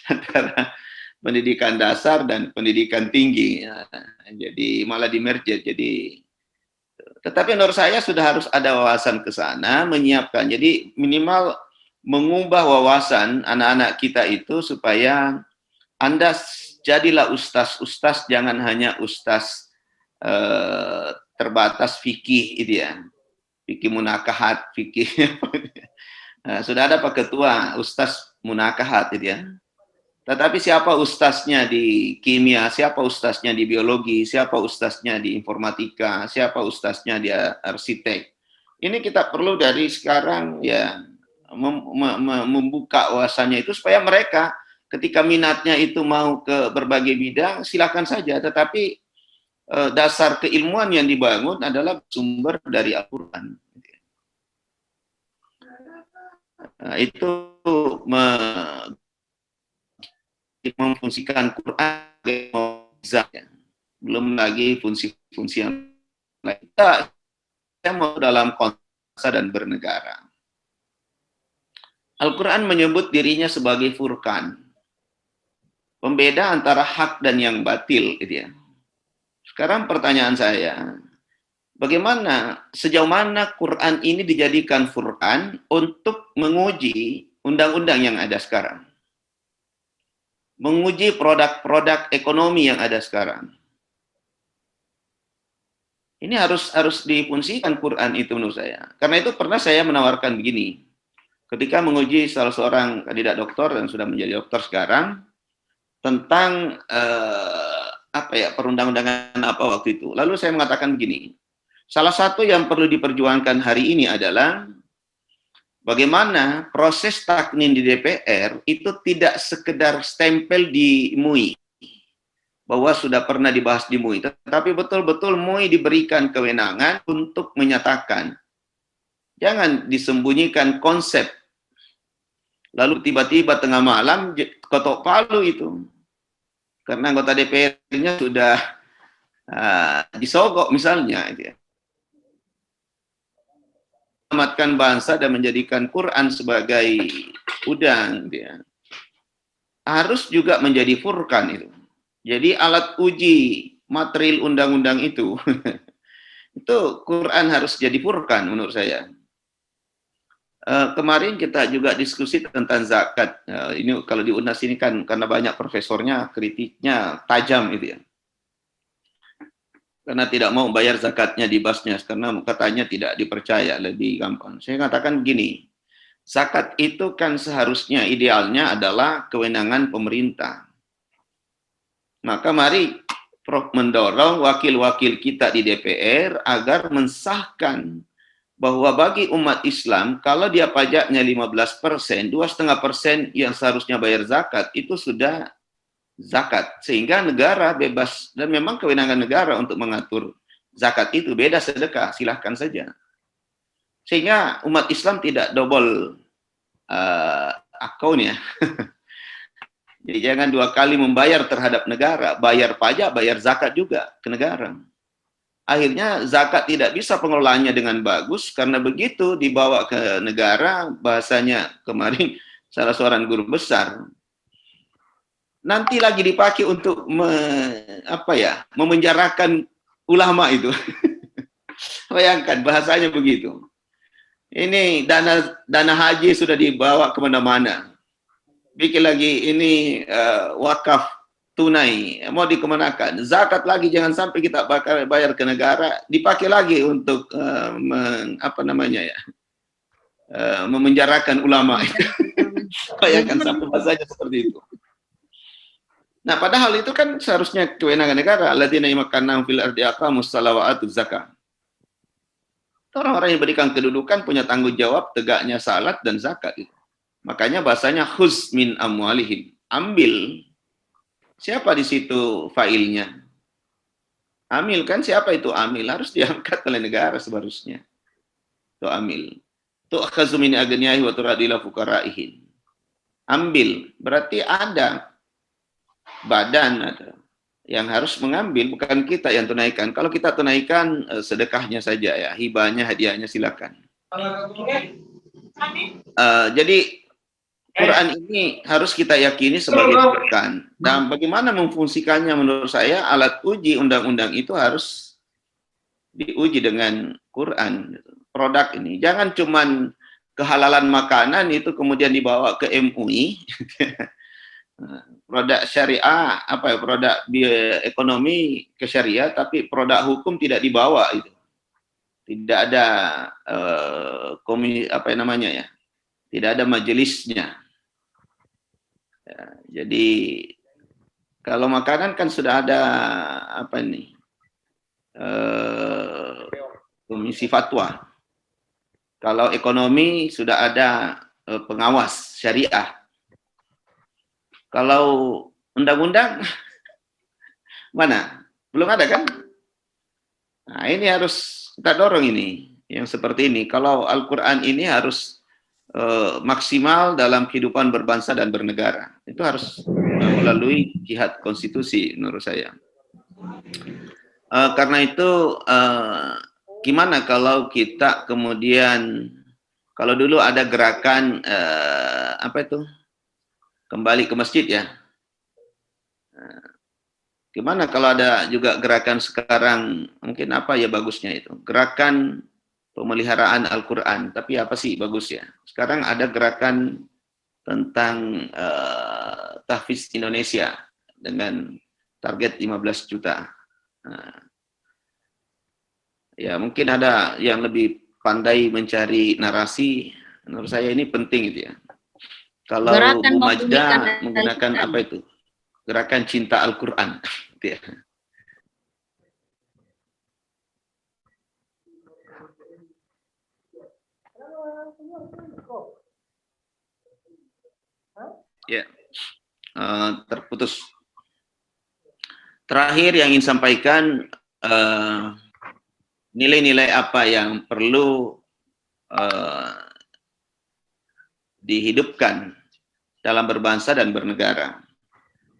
antara pendidikan dasar dan pendidikan tinggi. Ya. Jadi malah di merger. Tetapi menurut saya sudah harus ada wawasan ke sana, menyiapkan. Jadi minimal mengubah wawasan anak-anak kita itu supaya Anda jadilah ustaz, jangan hanya ustaz terbatas fikih itu ya. Fikih munakahat, fikih. Sudah ada Pak Ketua, Ustaz munakahat itu ya. Tetapi siapa ustaznya di kimia, siapa ustaznya di biologi, siapa ustaznya di informatika, siapa ustaznya di arsitek. Ini kita perlu dari sekarang ya membuka wawasannya itu supaya mereka ketika minatnya itu mau ke berbagai bidang, silakan saja. Tetapi dasar keilmuan yang dibangun adalah sumber dari Al-Quran. Nah, itu memfungsikan Quran sebagai belum lagi fungsi-fungsi yang lain. Saya mau dalam konteks dan bernegara. Al-Quran menyebut dirinya sebagai furqan, pembeda antara hak dan yang batil, gitu ya. Sekarang pertanyaan saya, bagaimana, sejauh mana Quran ini dijadikan Furqan untuk menguji undang-undang yang ada sekarang? Menguji produk-produk ekonomi yang ada sekarang. Ini harus difungsikan Quran itu menurut saya. Karena itu pernah saya menawarkan begini, ketika menguji salah seorang kandidat doktor dan sudah menjadi dokter sekarang, tentang perundang-undangan apa waktu itu. Lalu saya mengatakan begini, salah satu yang perlu diperjuangkan hari ini adalah bagaimana proses taknin di DPR itu tidak sekedar stempel di MUI, bahwa sudah pernah dibahas di MUI, tetapi betul-betul MUI diberikan kewenangan untuk menyatakan. Jangan disembunyikan konsep, lalu tiba-tiba tengah malam ketok palu itu. Karena anggota DPR-nya sudah disogok misalnya. Selamatkan bangsa dan menjadikan Quran sebagai udang. Harus juga menjadi furqan itu. Jadi alat uji material undang-undang itu, itu Quran harus jadi furqan menurut saya. kemarin kita juga diskusi tentang zakat. Ini kalau di UNAS ini kan karena banyak profesornya, kritiknya tajam itu ya. Karena tidak mau bayar zakatnya di Basnas, karena katanya tidak dipercaya, lebih gampang. Saya katakan begini, zakat itu kan seharusnya idealnya adalah kewenangan pemerintah. Maka mari Prof mendorong wakil-wakil kita di DPR agar mensahkan bahwa bagi umat Islam, kalau dia pajaknya 15%, 2,5% yang seharusnya bayar zakat, itu sudah zakat. Sehingga negara bebas, dan memang kewenangan negara untuk mengatur zakat itu, beda sedekah, silahkan saja. Sehingga umat Islam tidak double account ya. Jadi jangan dua kali membayar terhadap negara, bayar pajak, bayar zakat juga ke negara. Akhirnya zakat tidak bisa pengelolaannya dengan bagus, karena begitu dibawa ke negara, bahasanya kemarin salah seorang guru besar, nanti lagi dipakai untuk memenjarakan ulama itu. Bayangkan bahasanya begitu. Ini dana haji sudah dibawa kemana-mana. Bikin lagi ini wakaf tunai, mau dikemanakan. Zakat lagi jangan sampai kita bakal bayar ke negara, dipakai lagi untuk memenjarakan ulama. Bayangkan sampai bahasanya seperti itu. Nah, padahal itu kan seharusnya kewenangan negara. Alladzina yamakkannahum fil ardi aqamus salata wa atuz zakah. Orang-orang yang berikan kedudukan punya tanggung jawab tegaknya salat dan zakat itu. Makanya bahasanya khuz min amwalihim. Ambil. Siapa di situ failnya? Amil kan, siapa itu amil? Harus diangkat oleh negara seharusnya. Itu amil. Tu'khazu min aghniyaihi wa turadila fuqara'ihin. Ambil. Berarti ada badan ada yang harus mengambil, bukan kita yang tunaikan. Kalau kita tunaikan sedekahnya saja ya, hibahnya, hadiahnya silakan. Jadi Quran ini harus kita yakini sebagai Quran. Dan bagaimana memfungsikannya menurut saya, alat uji undang-undang itu harus diuji dengan Quran. Produk ini jangan cuman kehalalan makanan itu kemudian dibawa ke MUI. Produk syariah, produk bioekonomi ke syariah, tapi produk hukum tidak dibawa itu. Tidak ada tidak ada majelisnya. Ya, jadi kalau makanan kan sudah ada komisi fatwa. Kalau ekonomi sudah ada pengawas syariah. Kalau undang-undang mana? Belum ada kan? Nah, ini harus kita dorong ini, yang seperti ini. Kalau Al-Quran ini harus maksimal dalam kehidupan berbangsa dan bernegara. Itu harus melalui jihad konstitusi menurut saya. Karena itu, gimana kalau kita kemudian, kalau dulu ada gerakan, kembali ke masjid ya. Gimana kalau ada juga gerakan sekarang, mungkin apa ya bagusnya itu? Gerakan pemeliharaan Al-Quran, tapi apa sih bagusnya? Sekarang ada gerakan tentang tahfiz Indonesia dengan target 15 juta. Ya mungkin ada yang lebih pandai mencari narasi, menurut saya ini penting itu ya. Kalau Bu Majda menggunakan apa itu? Gerakan cinta Al-Quran. Ya, terputus. Terakhir yang ingin sampaikan, nilai-nilai apa yang perlu dihidupkan dalam berbangsa dan bernegara.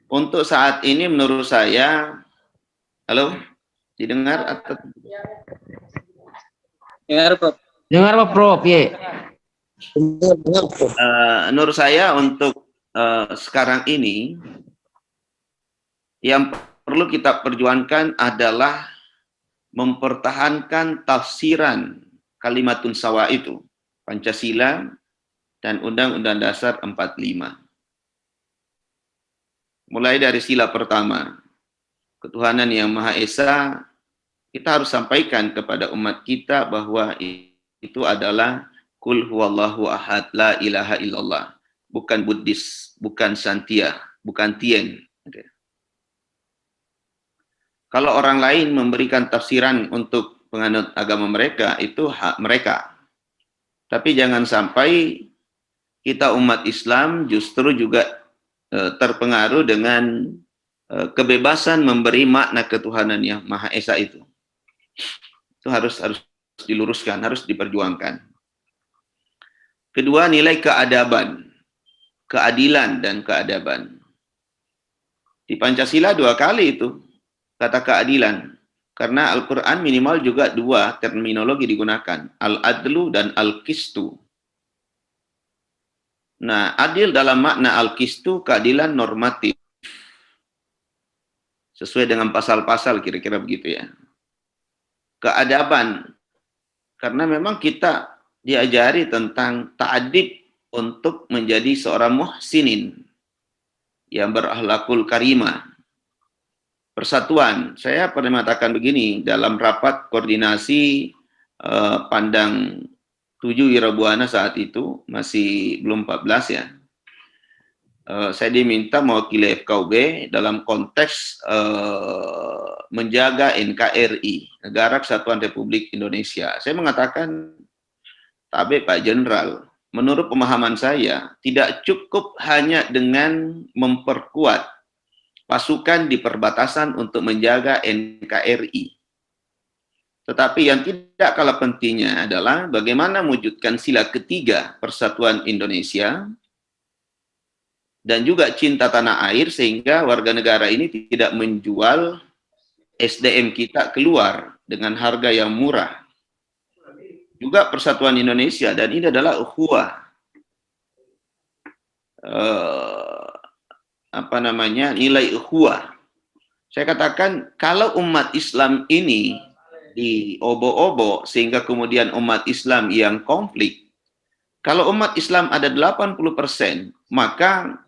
Untuk saat ini menurut saya, halo, didengar atau? Dengar, Prof. Dengar Pak Prof, ya. Menurut saya untuk sekarang ini yang perlu kita perjuangkan adalah mempertahankan tafsiran kalimatun sawa itu Pancasila, dan Undang-Undang Dasar 45. Mulai dari sila pertama, ketuhanan yang Maha Esa, kita harus sampaikan kepada umat kita bahwa itu adalah Qul huwallahu ahad, la ilaha illallah. Bukan Buddhis, bukan Santia, bukan Tien. Kalau orang lain memberikan tafsiran untuk penganut agama mereka, itu hak mereka. Tapi jangan sampai kita umat Islam justru juga terpengaruh dengan kebebasan memberi makna ketuhanan yang Maha Esa itu. Itu harus diluruskan, harus diperjuangkan. Kedua, nilai keadaban, keadilan dan keadaban. Di Pancasila 2 kali itu kata keadilan. Karena Al-Quran minimal juga 2 terminologi digunakan. Al-adlu dan al-qistu. Nah, adil dalam makna al-qistu, keadilan normatif. Sesuai dengan pasal-pasal kira-kira begitu ya. Keadaban. Karena memang kita diajari tentang ta'adib untuk menjadi seorang muhsinin yang berakhlakul karimah. Persatuan. Saya pernah mengatakan begini dalam rapat koordinasi Pandang 7 Wirabuana saat itu, masih belum 14 ya. Saya diminta mewakili FKUB dalam konteks menjaga NKRI, Negara Kesatuan Republik Indonesia. Saya mengatakan, Tabe Pak Jenderal, menurut pemahaman saya, tidak cukup hanya dengan memperkuat pasukan di perbatasan untuk menjaga NKRI. Tetapi yang tidak kalah pentingnya adalah bagaimana mewujudkan sila ketiga persatuan Indonesia dan juga cinta tanah air sehingga warga negara ini tidak menjual SDM kita keluar dengan harga yang murah. Juga persatuan Indonesia, dan ini adalah ukhuwah. Nilai ukhuwah. Saya katakan kalau umat Islam ini diobok-obok sehingga kemudian umat Islam yang konflik, kalau umat Islam ada 80%, maka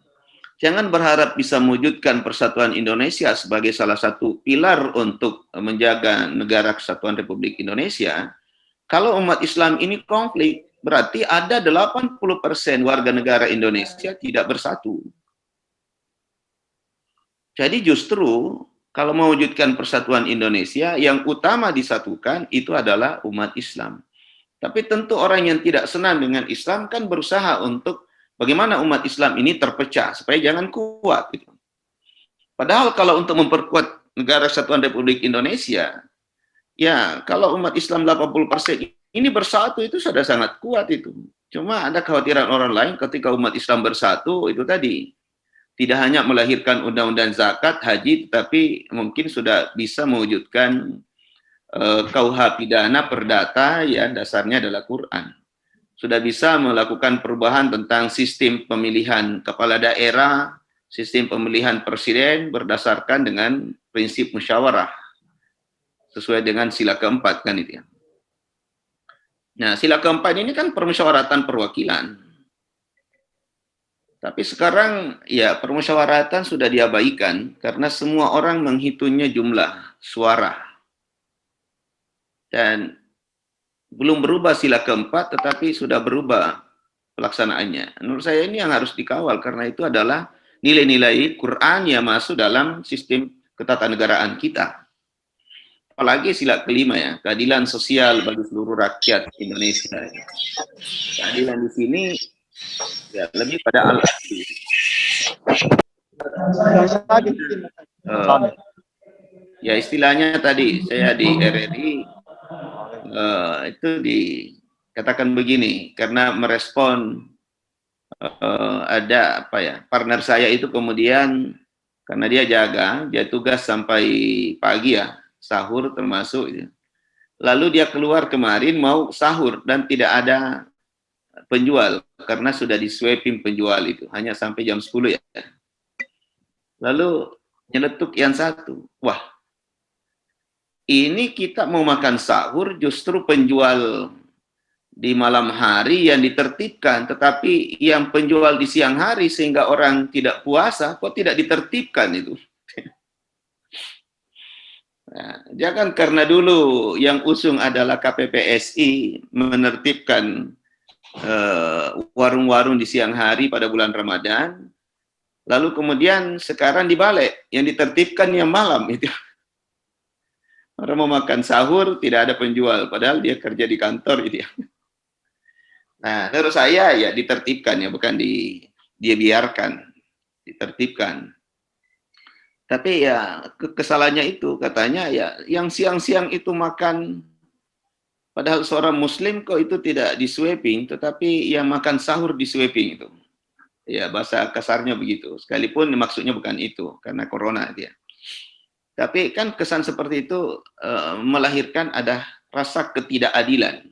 jangan berharap bisa mewujudkan persatuan Indonesia sebagai salah satu pilar untuk menjaga negara kesatuan Republik Indonesia. Kalau umat Islam ini konflik, berarti ada 80% warga negara Indonesia tidak bersatu. Jadi justru kalau mewujudkan persatuan Indonesia, yang utama disatukan itu adalah umat Islam. Tapi tentu orang yang tidak senang dengan Islam kan berusaha untuk bagaimana umat Islam ini terpecah supaya jangan kuat. Gitu. Padahal kalau untuk memperkuat negara kesatuan Republik Indonesia, ya kalau umat Islam 80% ini bersatu itu sudah sangat kuat itu. Cuma ada kekhawatiran orang lain ketika umat Islam bersatu itu tadi. Tidak hanya melahirkan undang-undang zakat, haji, tetapi mungkin sudah bisa mewujudkan KUH pidana perdata yang dasarnya adalah Quran. Sudah bisa melakukan perubahan tentang sistem pemilihan kepala daerah, sistem pemilihan presiden berdasarkan dengan prinsip musyawarah. Sesuai dengan sila keempat kan itu ya. Nah, sila keempat ini kan permusyawaratan perwakilan. Tapi sekarang ya permusyawaratan sudah diabaikan karena semua orang menghitungnya jumlah suara. Dan belum berubah sila keempat tetapi sudah berubah pelaksanaannya. Menurut saya ini yang harus dikawal karena itu adalah nilai-nilai Quran yang masuk dalam sistem ketatanegaraan kita. Apalagi sila kelima ya, keadilan sosial bagi seluruh rakyat Indonesia. Keadilan di sini ya lebih pada al-adil. Ya istilahnya tadi saya di RRI itu dikatakan begini karena merespon ada partner saya itu kemudian karena dia tugas sampai pagi ya, sahur termasuk ya. Lalu dia keluar kemarin mau sahur dan tidak ada penjual karena sudah di-sweeping penjual itu hanya sampai jam 10 ya. Lalu nyeletuk yang satu, wah ini kita mau makan sahur justru penjual di malam hari yang ditertibkan, tetapi yang penjual di siang hari sehingga orang tidak puasa, kok tidak ditertibkan itu? Nah, jangan karena dulu yang usung adalah KPPSI menertibkan warung-warung di siang hari pada bulan Ramadan, lalu kemudian sekarang dibalik, yang ditertibkan yang malam itu. Orang mau makan sahur, tidak ada penjual, padahal dia kerja di kantor itu ya. Nah, menurut saya ya ditertibkan ya, bukan dia biarkan, ditertibkan. Tapi ya kesalahannya itu katanya ya yang siang-siang itu makan, padahal seorang muslim kok itu tidak di sweeping, tetapi yang makan sahur di sweeping itu. Ya bahasa kasarnya begitu, sekalipun maksudnya bukan itu, karena corona dia. Tapi kan kesan seperti itu melahirkan ada rasa ketidakadilan.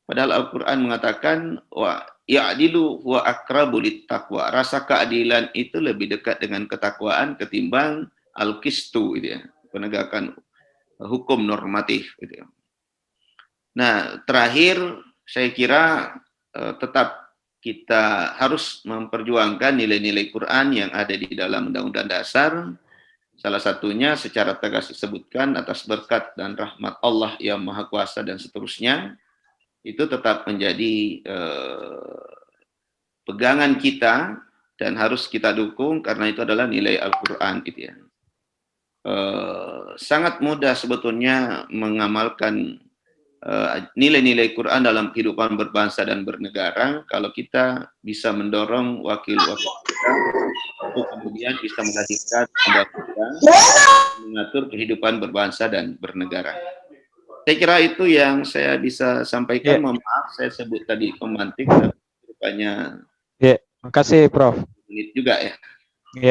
Padahal Al-Quran mengatakan wa ya'dilu wa aqrabu littaqwa. Rasa keadilan itu lebih dekat dengan ketakwaan ketimbang al-qistu gitu ya, penegakan hukum normatif gitu ya. Nah, terakhir saya kira tetap kita harus memperjuangkan nilai-nilai Quran yang ada di dalam Undang-Undang Dasar. Salah satunya secara tegas disebutkan atas berkat dan rahmat Allah yang Maha Kuasa dan seterusnya. Itu tetap menjadi pegangan kita dan harus kita dukung karena itu adalah nilai Al-Quran gitu ya. Sangat mudah sebetulnya mengamalkan nilai-nilai Quran dalam kehidupan berbangsa dan bernegara kalau kita bisa mendorong wakil-wakil kita untuk kemudian bisa melahirkan undang-undang mengatur kehidupan berbangsa dan bernegara. Saya kira itu yang saya bisa sampaikan. Mohon maaf saya sebut tadi pemantik, tapi rupanya makasih Prof. Menit juga ya.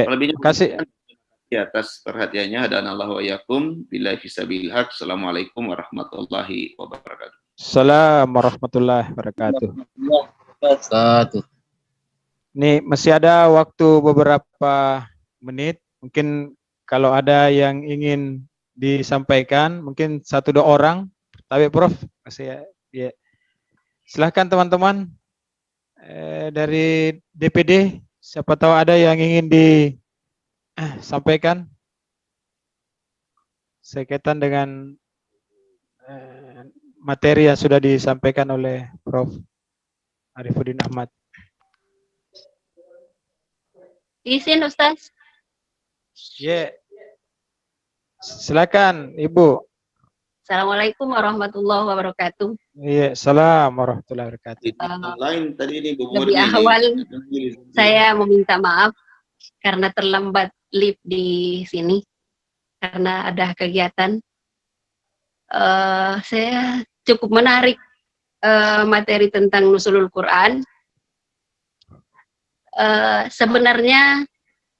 Lebihnya makasih atas perhatiannya. Dan Allah wa yakum billahi fisabilil haq. Assalamualaikum warahmatullahi wabarakatuh. Assalamualaikum warahmatullahi wabarakatuh. Nih masih ada waktu beberapa menit. Mungkin kalau ada yang ingin disampaikan, mungkin 1-2 orang. Tapi Prof, masih ya. Silahkan teman-teman dari DPD, siapa tahu ada yang ingin disampaikan sekaitan dengan materi yang sudah disampaikan oleh Prof. Arifudin Ahmad. Izin Ustaz. Silakan Ibu. Assalamualaikum warahmatullahi wabarakatuh. Assalamualaikum warahmatullahi wabarakatuh. Lebih awal saya meminta maaf karena terlambat live di sini karena ada kegiatan. Saya cukup menarik materi tentang Nuzulul Quran. Sebenarnya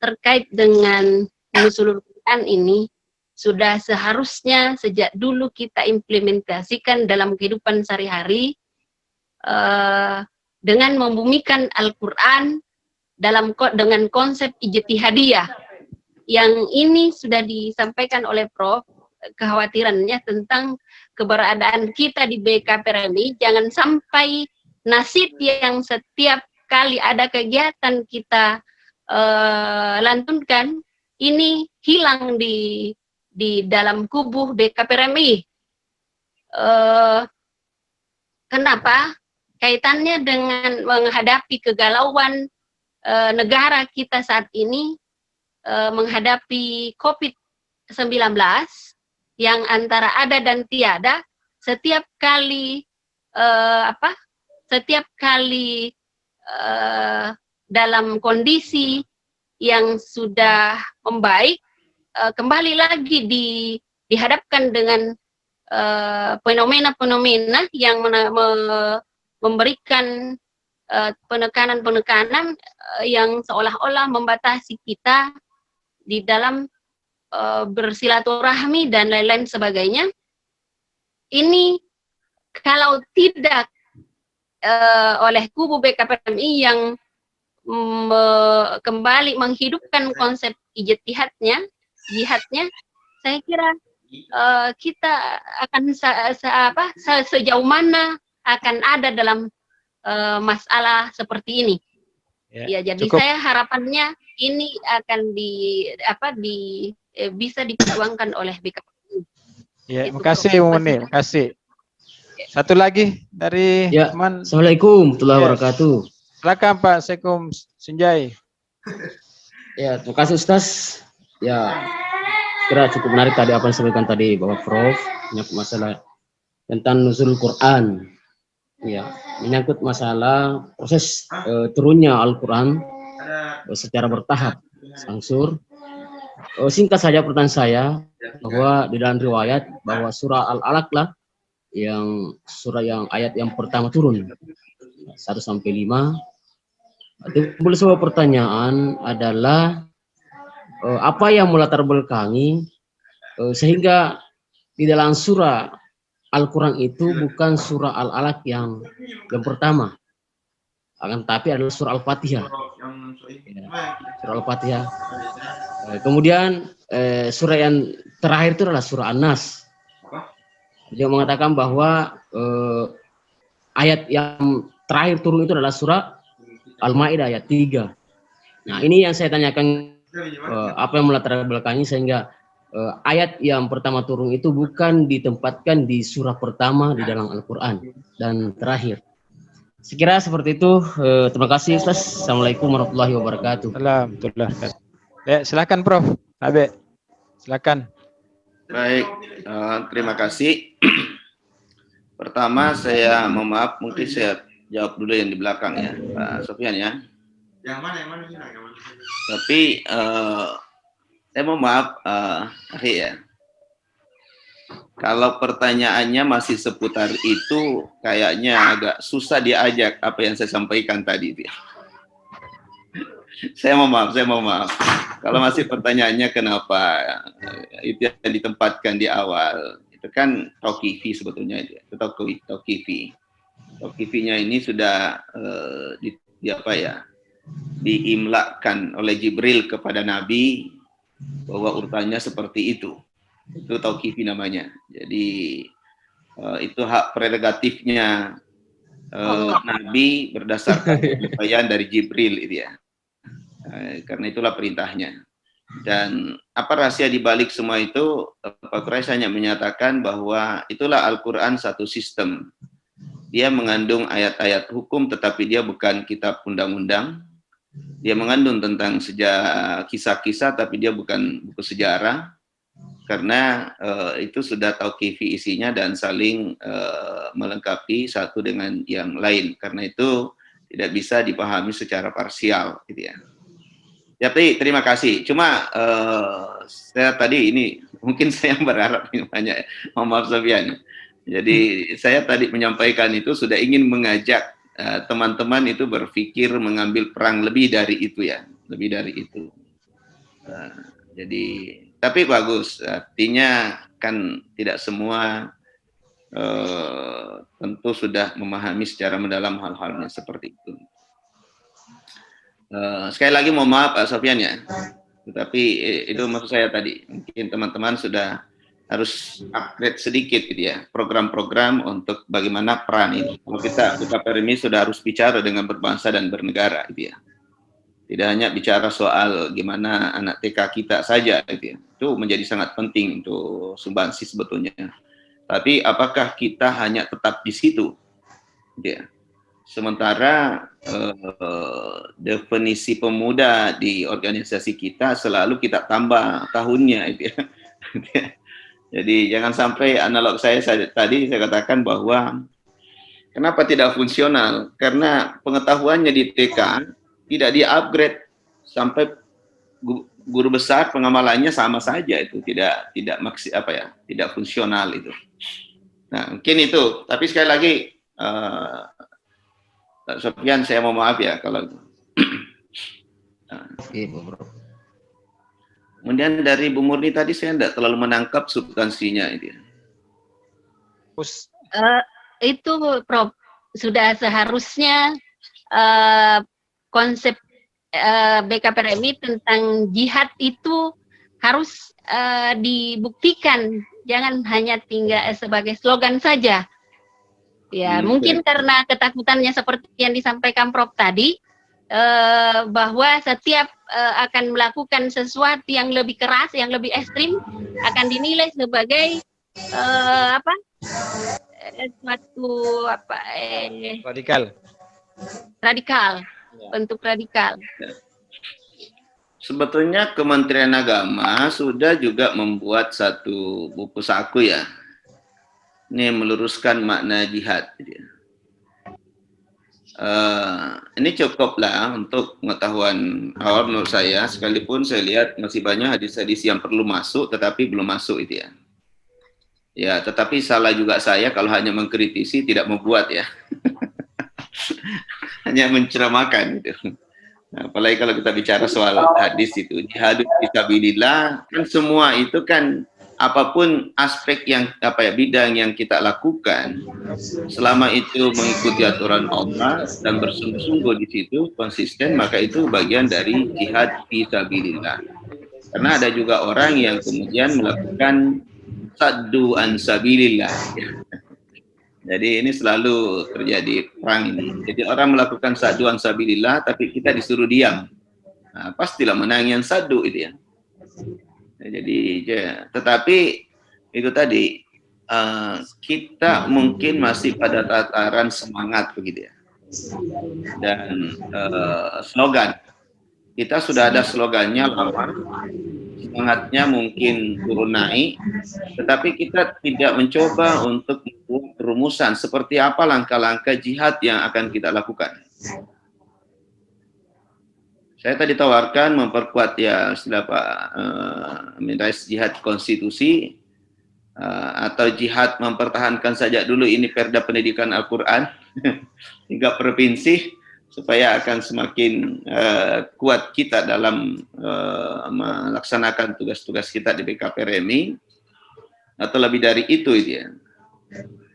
terkait dengan Nuzulul Quran ini sudah seharusnya sejak dulu kita implementasikan dalam kehidupan sehari-hari dengan membumikan Al-Quran dengan konsep ijtihadiyah. Yang ini sudah disampaikan oleh Prof, kekhawatirannya tentang keberadaan kita di BKPRMI, jangan sampai nasid yang setiap kali ada kegiatan kita lantunkan, ini hilang di dalam kubuh BKPRMI. Kenapa? Kaitannya dengan menghadapi kegalauan negara kita saat ini, menghadapi COVID-19 yang antara ada dan tiada. Setiap kali dalam kondisi yang sudah membaik, kembali lagi dihadapkan dengan fenomena-fenomena yang memberikan penekanan-penekanan yang seolah-olah membatasi kita di dalam bersilaturahmi dan lain-lain sebagainya. Ini kalau tidak oleh kubu BKPMI yang kembali menghidupkan konsep jihadnya, saya kira kita akan sejauh mana akan ada dalam masalah seperti ini. Ya, jadi cukup. saya harapannya ini akan bisa diperjuangkan oleh BKPRMI. Ya, Itu, makasih Prof. Bung Muni, makasih. Satu lagi dari Ya, teman. Assalamualaikum warahmatullahi Yes. wabarakatuh. Silakan Pak Sekum Sinjai. Ya, terima kasih Ustaz. Ya, kira cukup menarik tadi apa yang disampaikan tadi Bapak Prof, menyangkut masalah tentang nuzul Quran. Ya, menyangkut masalah proses turunnya Al-Quran secara bertahap, sangsur. Singkat saja pertanyaan saya, bahwa di dalam riwayat bahwa surah Al-Alaq lah yang surah yang ayat yang pertama turun 1 sampai 5. Timbul sebuah pertanyaan adalah apa yang melatar belakangi sehingga di dalam surah Al-Quran itu bukan surah Al-Alaq yang pertama, akan tapi adalah surah Al-Fatihah. Ya, surah Al-Fatihah. Kemudian surah yang terakhir itu adalah surah An-Nas. Dia mengatakan bahwa ayat yang terakhir turun itu adalah surah Al-Maidah ayat 3. Nah, ini yang saya tanyakan, apa yang melatar belakangi sehingga ayat yang pertama turun itu bukan ditempatkan di surah pertama di dalam Al-Quran dan terakhir. Sekira seperti itu. Terima kasih Ustaz. Assalamualaikum warahmatullahi wabarakatuh. Alhamdulillah. Ya, silakan Prof. Abe, silakan. Baik, terima kasih. Pertama saya mohon maaf, mungkin saya jawab dulu yang di belakang ya, Pak Sofyan ya. Yang mana? Tapi saya mohon maaf, Ari ya. Kalau pertanyaannya masih seputar itu, kayaknya agak susah diajak apa yang saya sampaikan tadi. Saya mohon maaf. Kalau masih pertanyaannya kenapa itu yang ditempatkan di awal, itu kan Tauqifi sebetulnya itu Tauqifi. Tauqifinya ini sudah diimlakkan oleh Jibril kepada Nabi bahwa urutannya seperti itu. Itu Tauqifi namanya. Jadi itu hak prerogatifnya Nabi berdasarkan penyampaian dari Jibril itu ya. Karena itulah perintahnya. Dan apa rahasia dibalik semua itu? Pak Quraisy hanya menyatakan bahwa itulah Al-Quran satu sistem. Dia mengandung ayat-ayat hukum, tetapi dia bukan kitab undang-undang. Dia mengandung tentang kisah-kisah, tapi dia bukan buku sejarah. Karena itu sudah tauqifi isinya dan saling melengkapi satu dengan yang lain. Karena itu tidak bisa dipahami secara parsial, gitu ya. Tapi terima kasih. Cuma saya tadi ini mungkin saya berharap banyak. Mohon maaf Sofyan. Jadi saya tadi menyampaikan itu sudah ingin mengajak teman-teman itu berpikir mengambil perang lebih dari itu ya, lebih dari itu. Jadi tapi bagus. Artinya kan tidak semua tentu sudah memahami secara mendalam hal-halnya seperti itu. Sekali lagi mohon maaf Pak Sofyan ya, tetapi itu maksud saya tadi, mungkin teman-teman sudah harus upgrade sedikit gitu ya, program-program untuk bagaimana peran ini. Kalau kita BKPRMI sudah harus bicara dengan berbangsa dan bernegara gitu ya. Tidak hanya bicara soal gimana anak TK kita saja gitu ya. Itu menjadi sangat penting untuk sumbangsi sebetulnya. Tapi apakah kita hanya tetap di situ? Gitu ya. Sementara definisi pemuda di organisasi kita selalu kita tambah tahunnya itu ya. Jadi jangan sampai analog saya tadi saya katakan bahwa kenapa tidak fungsional? Karena pengetahuannya di TK tidak di-upgrade sampai guru besar, pengamalannya sama saja, itu tidak tidak fungsional itu. Nah, mungkin itu. Tapi sekali lagi Pak Sofyan, saya mau maaf ya kalau itu. Kemudian dari Bu Murni tadi saya tidak terlalu menangkap substansinya itu. Itu Prof, sudah seharusnya konsep BKPRMI tentang jihad itu harus dibuktikan, jangan hanya tinggal sebagai slogan saja. Ya, mungkin karena ketakutannya seperti yang disampaikan Prof tadi, bahwa setiap akan melakukan sesuatu yang lebih keras, yang lebih ekstrim, akan dinilai sebagai suatu radikal, bentuk radikal. Sebetulnya Kementerian Agama sudah juga membuat satu buku saku ya. Ini meluruskan makna jihad. Ini cukuplah untuk pengetahuan awal menurut saya, sekalipun saya lihat masih banyak hadis-hadis yang perlu masuk tetapi belum masuk itu ya. Ya, tetapi salah juga saya kalau hanya mengkritisi tidak membuat ya. Hanya menceramakan gitu. Nah, apalagi kalau kita bicara soal hadis itu, jihad fisabilillah, kan semua itu kan apapun aspek yang bidang yang kita lakukan, selama itu mengikuti aturan Allah dan bersungguh-sungguh di situ konsisten, maka itu bagian dari jihad fisabilillah. Karena ada juga orang yang kemudian melakukan saddu an sabilillah. Jadi ini selalu terjadi perang ini. Jadi orang melakukan saddu an sabilillah tapi kita disuruh diam. Nah, pastilah menang yang saddu itu ya. Jadi, tetapi itu tadi kita mungkin masih pada tataran semangat begitu ya. Dan slogan, kita sudah ada slogannya lama, semangatnya mungkin turun naik, tetapi kita tidak mencoba untuk membuat rumusan seperti apa langkah-langkah jihad yang akan kita lakukan. Saya tadi tawarkan memperkuat ya istilah Pak jihad konstitusi atau jihad mempertahankan saja dulu ini perda pendidikan Al-Quran 3 provinsi supaya akan semakin kuat kita dalam melaksanakan tugas-tugas kita di BKPRMI atau lebih dari itu ya.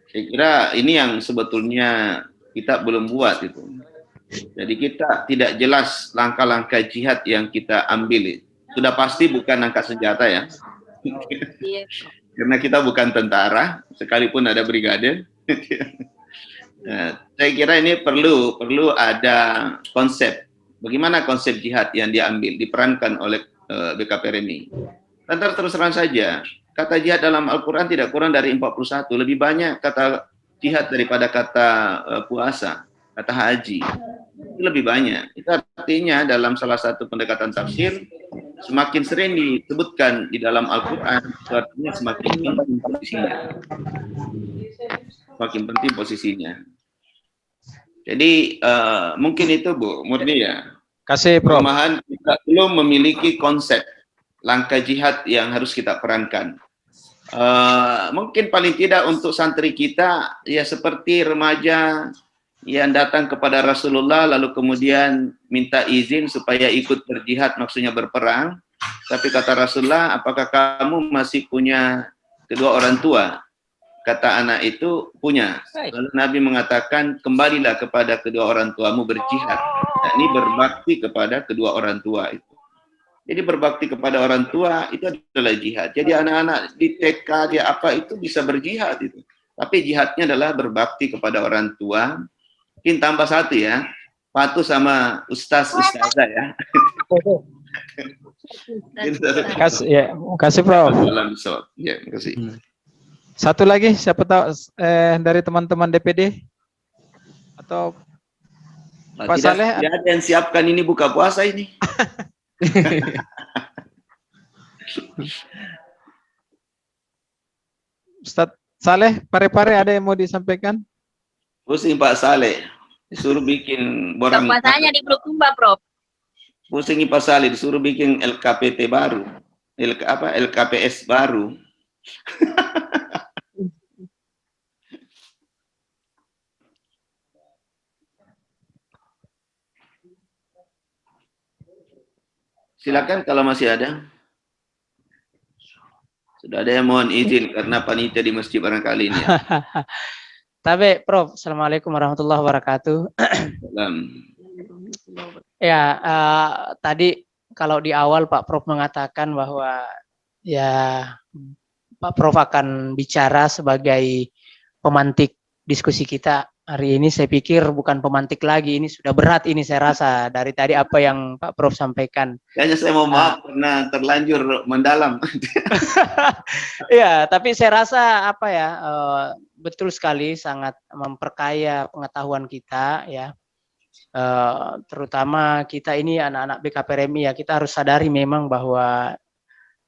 Saya kira ini yang sebetulnya kita belum buat itu. Jadi kita tidak jelas langkah-langkah jihad yang kita ambil. Sudah pasti bukan angkat senjata ya. Karena kita bukan tentara, sekalipun ada brigade. Nah, saya kira ini perlu ada konsep. Bagaimana konsep jihad yang diambil, diperankan oleh BKPRMI. Dan terus terang saja, kata jihad dalam Al-Quran tidak kurang dari 41. Lebih banyak kata jihad daripada kata puasa, kata haji. Lebih banyak. Itu artinya dalam salah satu pendekatan tafsir, semakin sering disebutkan di dalam Al-Quran, artinya semakin penting posisinya. Semakin penting posisinya. Jadi mungkin itu Bu Murni ya. Kasih Prof. Kelemahan kita belum memiliki konsep langkah jihad yang harus kita perankan. Mungkin paling tidak untuk santri kita ya seperti remaja yang datang kepada Rasulullah lalu kemudian minta izin supaya ikut berjihad, maksudnya berperang. Tapi kata Rasulullah, apakah kamu masih punya kedua orang tua? Kata anak itu, punya. Lalu Nabi mengatakan, kembalilah kepada kedua orang tuamu berjihad. Nah, ini berbakti kepada kedua orang tua itu. Jadi berbakti kepada orang tua itu adalah jihad. Jadi anak-anak di TK, di apa itu bisa berjihad itu. Tapi jihadnya adalah berbakti kepada orang tua. Mungkin tambah satu ya, patuh sama ustazah ya. Kasih Prof. Ya, kasih. Satu lagi, siapa tahu dari teman-teman DPD atau Pak Saleh? Tidak ada yang siapkan ini buka puasa ini. Ustaz Saleh, pare-pare ada yang mau disampaikan? Pusing Pak Saleh, disuruh bikin borang. Puasanya di Bulukumba, Prof. Pusing Pak Saleh, disuruh bikin LKPT baru, LKPS baru. Silakan kalau masih ada. Sudah ada yang mohon izin karena panitia di masjid barangkali ini. Ya. Tapi Prof, Assalamualaikum warahmatullahi wabarakatuh. Ya, tadi kalau di awal Pak Prof mengatakan bahwa ya Pak Prof akan bicara sebagai pemantik diskusi kita hari ini. Saya pikir bukan pemantik lagi, ini sudah berat ini saya rasa dari tadi apa yang Pak Prof sampaikan. Kayaknya saya mau maaf karena terlanjur mendalam. Ya, tapi saya rasa apa ya, betul sekali, sangat memperkaya pengetahuan kita ya. Terutama kita ini anak-anak BKPRMI ya, kita harus sadari memang bahwa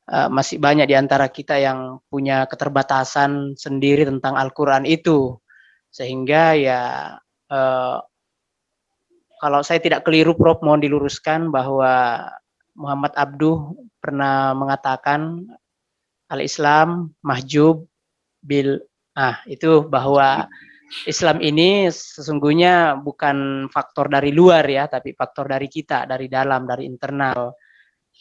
masih banyak di antara kita yang punya keterbatasan sendiri tentang Al-Quran itu. Sehingga ya kalau saya tidak keliru Prof, mohon diluruskan bahwa Muhammad Abduh pernah mengatakan Al-Islam mahjub bil, itu bahwa Islam ini sesungguhnya bukan faktor dari luar ya, tapi faktor dari kita, dari dalam, dari internal.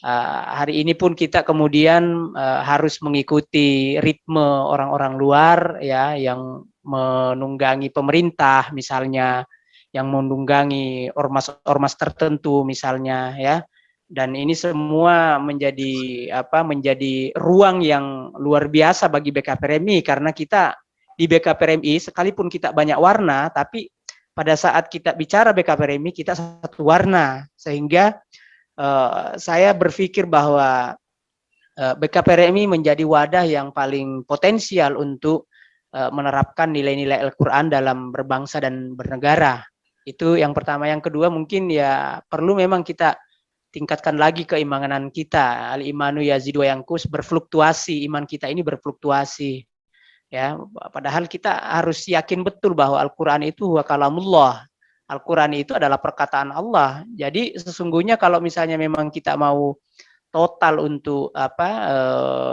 Hari ini pun kita kemudian harus mengikuti ritme orang-orang luar ya, yang menunggangi pemerintah misalnya, yang menunggangi ormas-ormas tertentu misalnya ya. Dan ini semua menjadi menjadi ruang yang luar biasa bagi BKPRMI, karena kita di BKPRMI sekalipun kita banyak warna, tapi pada saat kita bicara BKPRMI kita satu warna, sehingga saya berpikir bahwa BKPRMI menjadi wadah yang paling potensial untuk menerapkan nilai-nilai Al-Quran dalam berbangsa dan bernegara. Itu yang pertama. Yang kedua mungkin ya perlu memang kita tingkatkan lagi keimanan kita. Al-imanu yazidu wa yanqus, berfluktuasi, iman kita ini berfluktuasi. Ya, padahal kita harus yakin betul bahwa Al-Quran itu huwa kalamullah. Al-Quran itu adalah perkataan Allah. Jadi sesungguhnya kalau misalnya memang kita mau total untuk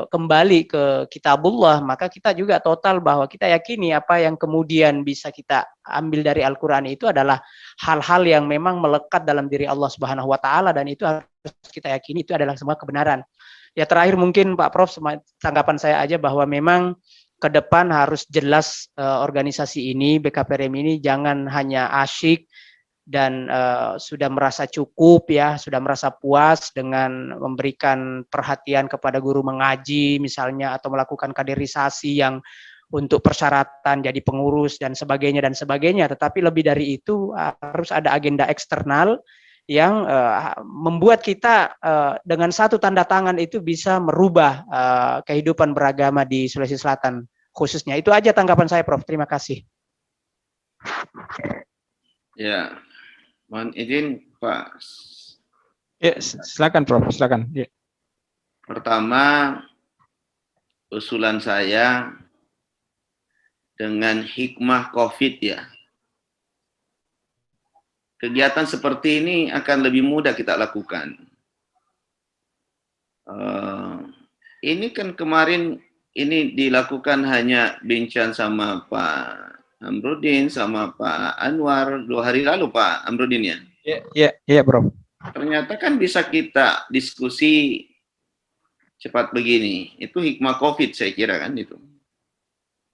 kembali ke kitabullah, maka kita juga total bahwa kita yakini apa yang kemudian bisa kita ambil dari Al-Quran itu adalah hal-hal yang memang melekat dalam diri Allah Subhanahu wa taala, dan itu harus kita yakini itu adalah semua kebenaran. Ya, terakhir mungkin Pak Prof, tanggapan saya aja bahwa memang ke depan harus jelas organisasi ini, BKPRMI ini jangan hanya asyik dan sudah merasa cukup ya, sudah merasa puas dengan memberikan perhatian kepada guru mengaji misalnya, atau melakukan kaderisasi yang untuk persyaratan jadi pengurus dan sebagainya, tetapi lebih dari itu harus ada agenda eksternal yang membuat kita dengan satu tanda tangan itu bisa merubah kehidupan beragama di Sulawesi Selatan khususnya. Itu aja tanggapan saya Prof, terima kasih. Ya, mohon izin Pak. Ya, silakan Prof, silakan. Ya. Pertama, usulan saya dengan hikmah COVID ya, kegiatan seperti ini akan lebih mudah kita lakukan. Ini kan kemarin ini dilakukan hanya bincang sama Pak Amrudin sama Pak Anwar 2 hari lalu Pak Amrudin ya. Iya Bro. Ternyata kan bisa kita diskusi cepat begini. Itu hikmah COVID saya kira kan itu.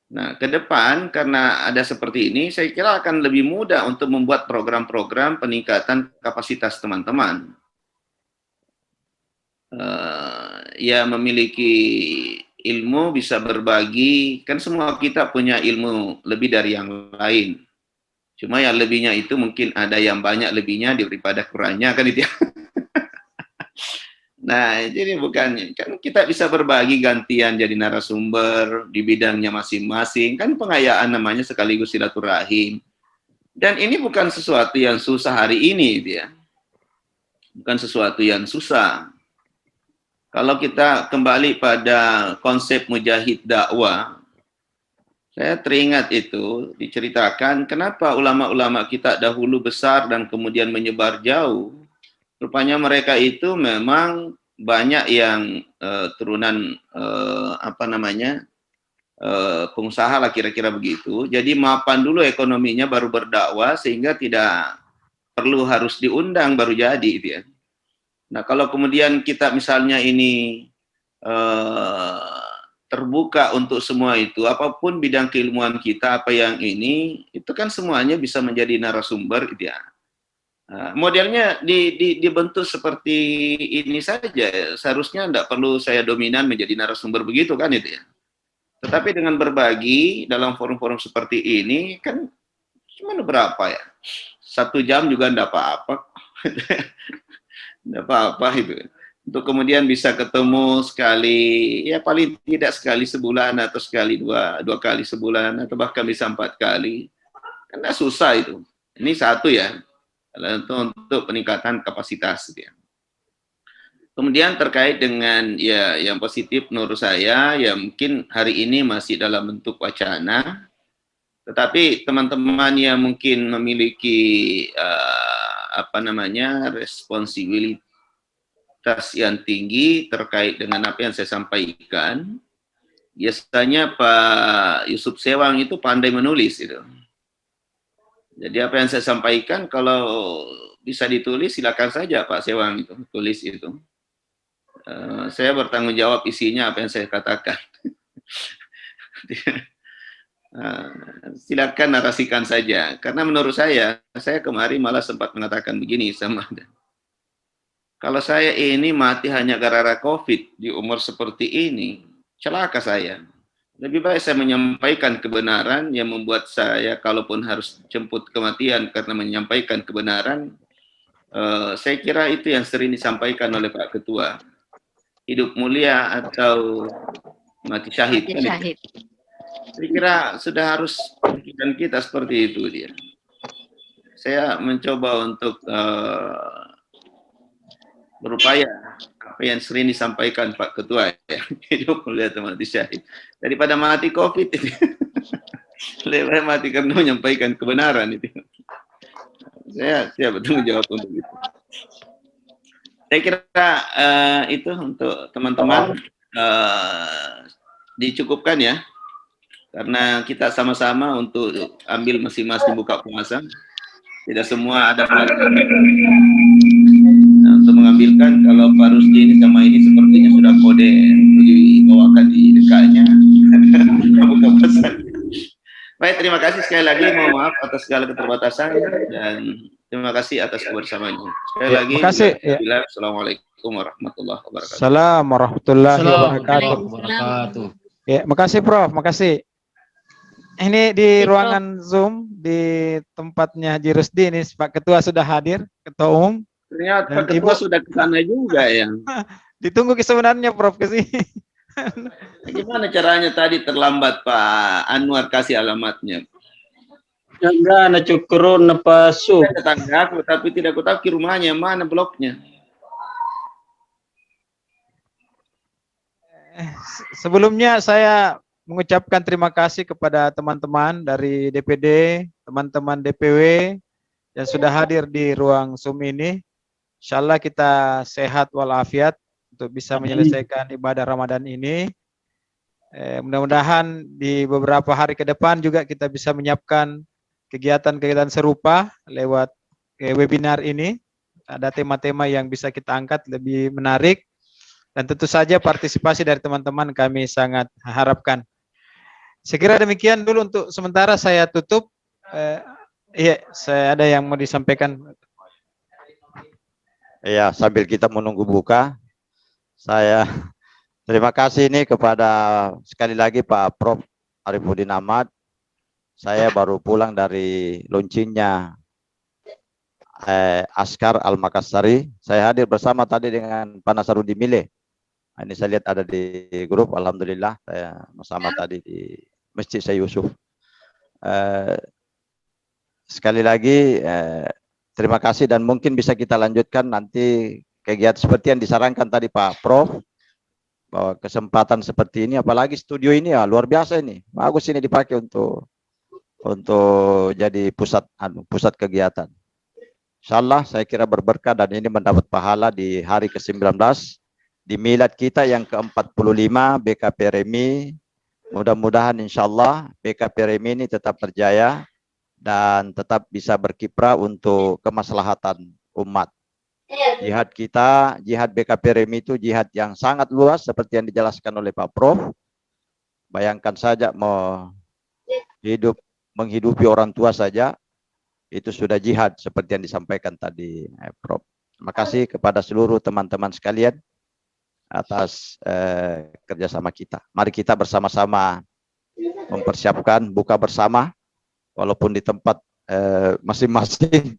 Nah, ke depan karena ada seperti ini, saya kira akan lebih mudah untuk membuat program-program peningkatan kapasitas teman-teman. Ya memiliki ilmu, bisa berbagi, kan semua kita punya ilmu lebih dari yang lain. Cuma yang lebihnya itu mungkin ada yang banyak lebihnya daripada kurangnya kan itu ya. Nah, jadi bukan, kan kita bisa berbagi gantian jadi narasumber di bidangnya masing-masing, kan pengayaan namanya sekaligus silaturahim. Dan ini bukan sesuatu yang susah hari ini dia. Bukan sesuatu yang susah. Kalau kita kembali pada konsep mujahid dakwah, saya teringat itu diceritakan kenapa ulama-ulama kita dahulu besar dan kemudian menyebar jauh. Rupanya mereka itu memang banyak yang turunan pengusaha lah kira-kira begitu. Jadi mapan dulu ekonominya baru berdakwah sehingga tidak perlu harus diundang baru jadi itu ya. Nah, kalau kemudian kita misalnya ini terbuka untuk semua itu, apapun bidang keilmuan kita, apa yang ini, itu kan semuanya bisa menjadi narasumber, gitu ya. Modelnya dibentuk seperti ini saja, seharusnya tidak perlu saya dominan menjadi narasumber begitu kan itu ya. Tetapi dengan berbagi dalam forum-forum seperti ini kan cuma berapa ya? 1 jam juga enggak apa-apa. Enggak apa-apa itu. Untuk kemudian bisa ketemu sekali, ya paling tidak sekali sebulan atau sekali dua kali sebulan atau bahkan bisa 4 kali. Kan enggak susah itu. Ini satu ya, untuk peningkatan kapasitas. Gitu ya. Kemudian terkait dengan ya yang positif menurut saya ya mungkin hari ini masih dalam bentuk wacana, tetapi teman-teman yang mungkin memiliki responsibilitas yang tinggi terkait dengan apa yang saya sampaikan, biasanya Pak Yusuf Sewang itu pandai menulis itu. Jadi apa yang saya sampaikan kalau bisa ditulis silakan saja Pak Sewang itu tulis itu. Saya bertanggung jawab isinya apa yang saya katakan. Silakan narasikan saja. Karena menurut saya kemarin malah sempat mengatakan begini sama Anda. Kalau saya ini mati hanya gara-gara COVID di umur seperti ini, celaka saya. Lebih baik saya menyampaikan kebenaran yang membuat saya kalaupun harus jemput kematian karena menyampaikan kebenaran, saya kira itu yang sering disampaikan oleh Pak Ketua. Hidup mulia atau mati syahid. Mati syahid. Saya kira sudah harus pikiran kita seperti itu dia. Saya mencoba untuk berupaya apa yang sering disampaikan Pak Ketua ya. Hidup mulia atau mati syahid. Daripada mati COVID itu. Lebih baik mati karena menyampaikan kebenaran itu. Saya bertanggung jawab untuk itu. Saya kira itu untuk teman-teman dicukupkan ya, karena kita sama-sama untuk ambil masing-masing buka puasa. Tidak semua ada untuk mengambilkan. Kalau Pak Rusdi ini sama ini sepertinya sudah kode untuk dibawakan di dekatnya. Buka puasa. Baik, terima kasih sekali lagi. Mohon maaf atas segala keterbatasan dan terima kasih atas kebersamaannya. Sekali lagi, makasih. Assalamualaikum warahmatullahi wabarakatuh. Assalamualaikum warahmatullahi wabarakatuh. Wabarakatuh. Ya, makasih Prof, makasih. Ini di ruangan Zoom di tempatnya Haji Rusdi ini Pak Ketua sudah hadir, Ketua Umum. Ternyata Dan Pak Ketua sudah ke sana juga ya. Ditunggu sebenarnya Prof ke sini. Gimana caranya tadi terlambat Pak Anwar kasih alamatnya? Enggak, na cukron na pasok. Saya tetangga aku, tapi tidak aku tahu rumahnya mana bloknya. Sebelumnya saya mengucapkan terima kasih kepada teman-teman dari DPD, teman-teman DPW yang sudah hadir di ruang Zoom ini. Insyaallah kita sehat walafiat untuk bisa menyelesaikan ibadah Ramadan ini. Mudah-mudahan di beberapa hari ke depan juga kita bisa menyiapkan kegiatan-kegiatan serupa lewat webinar ini. Ada tema-tema yang bisa kita angkat lebih menarik. Dan tentu saja partisipasi dari teman-teman kami sangat harapkan. Saya kira demikian dulu untuk sementara saya tutup. Iya, saya ada yang mau disampaikan. Ya, sambil kita menunggu buka, saya terima kasih ini kepada sekali lagi Pak Prof. Arifudin Ahmad. Saya baru pulang dari launchingnya Askar Al-Makassari. Saya hadir bersama tadi dengan Pak Nasarudin Mile. Ini saya lihat ada di grup, alhamdulillah saya bersama tadi di Masjid Syekh Yusuf. Sekali lagi terima kasih dan mungkin bisa kita lanjutkan nanti kegiatan seperti yang disarankan tadi Pak Prof, bahwa kesempatan seperti ini, apalagi studio ini ya luar biasa ini, bagus ini dipakai untuk jadi pusat kegiatan. Insyaallah saya kira berberkah dan ini mendapat pahala di hari ke-19 di milad kita yang ke-45 BKP Remi. Mudah-mudahan insyaallah BKP Remi ini tetap berjaya dan tetap bisa berkiprah untuk kemaslahatan umat. Jihad kita, jihad BKP Remi itu jihad yang sangat luas seperti yang dijelaskan oleh Pak Prof. Bayangkan saja mau menghidupi orang tua saja itu sudah jihad seperti yang disampaikan tadi Prof. Terima kasih kepada seluruh teman-teman sekalian atas kerjasama kita. Mari kita bersama-sama mempersiapkan buka bersama walaupun di tempat masing-masing.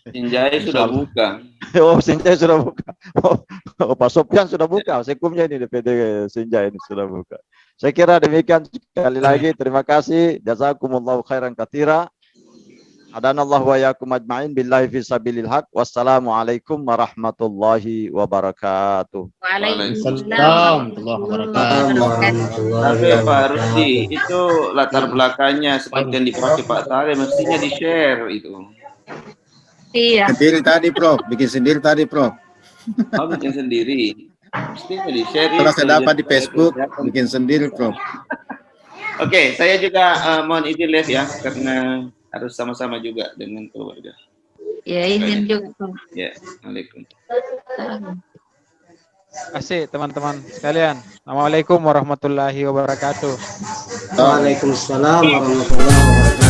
Sinjai sudah buka. Oh, Sinjai sudah buka. Oh, Pak Sopyan sudah buka. Sekumnya ini DPD Sinjai ini sudah buka. Saya kira demikian, sekali lagi terima kasih. Jazakumullahu khairan katsira. Hadanallahu wa iyyakum ajma'in billahi fi sabilil haq. Wassalamualaikum warahmatullahi wabarakatuh. Waalaikumsalam warahmatullahi wabarakatuh. Tapi Pak Rusdi, itu latar belakangnya seperti yang dipakai Pak Saleh, mestinya di-share itu. Iya. Sendiri tadi, Prof. Bikin sendiri tadi, Prof. Oh, bikin sendiri. Mestinya di-share. Setelah saya dapat di Facebook, bikin sendiri, Prof. Oke, saya juga mohon izin live ya, karena harus sama-sama juga dengan keluarga. Ya, izin juga. Ya, Waalaikumsalam. Terima kasih teman-teman sekalian. Assalamualaikum warahmatullahi wabarakatuh. Waalaikumsalam warahmatullahi wabarakatuh.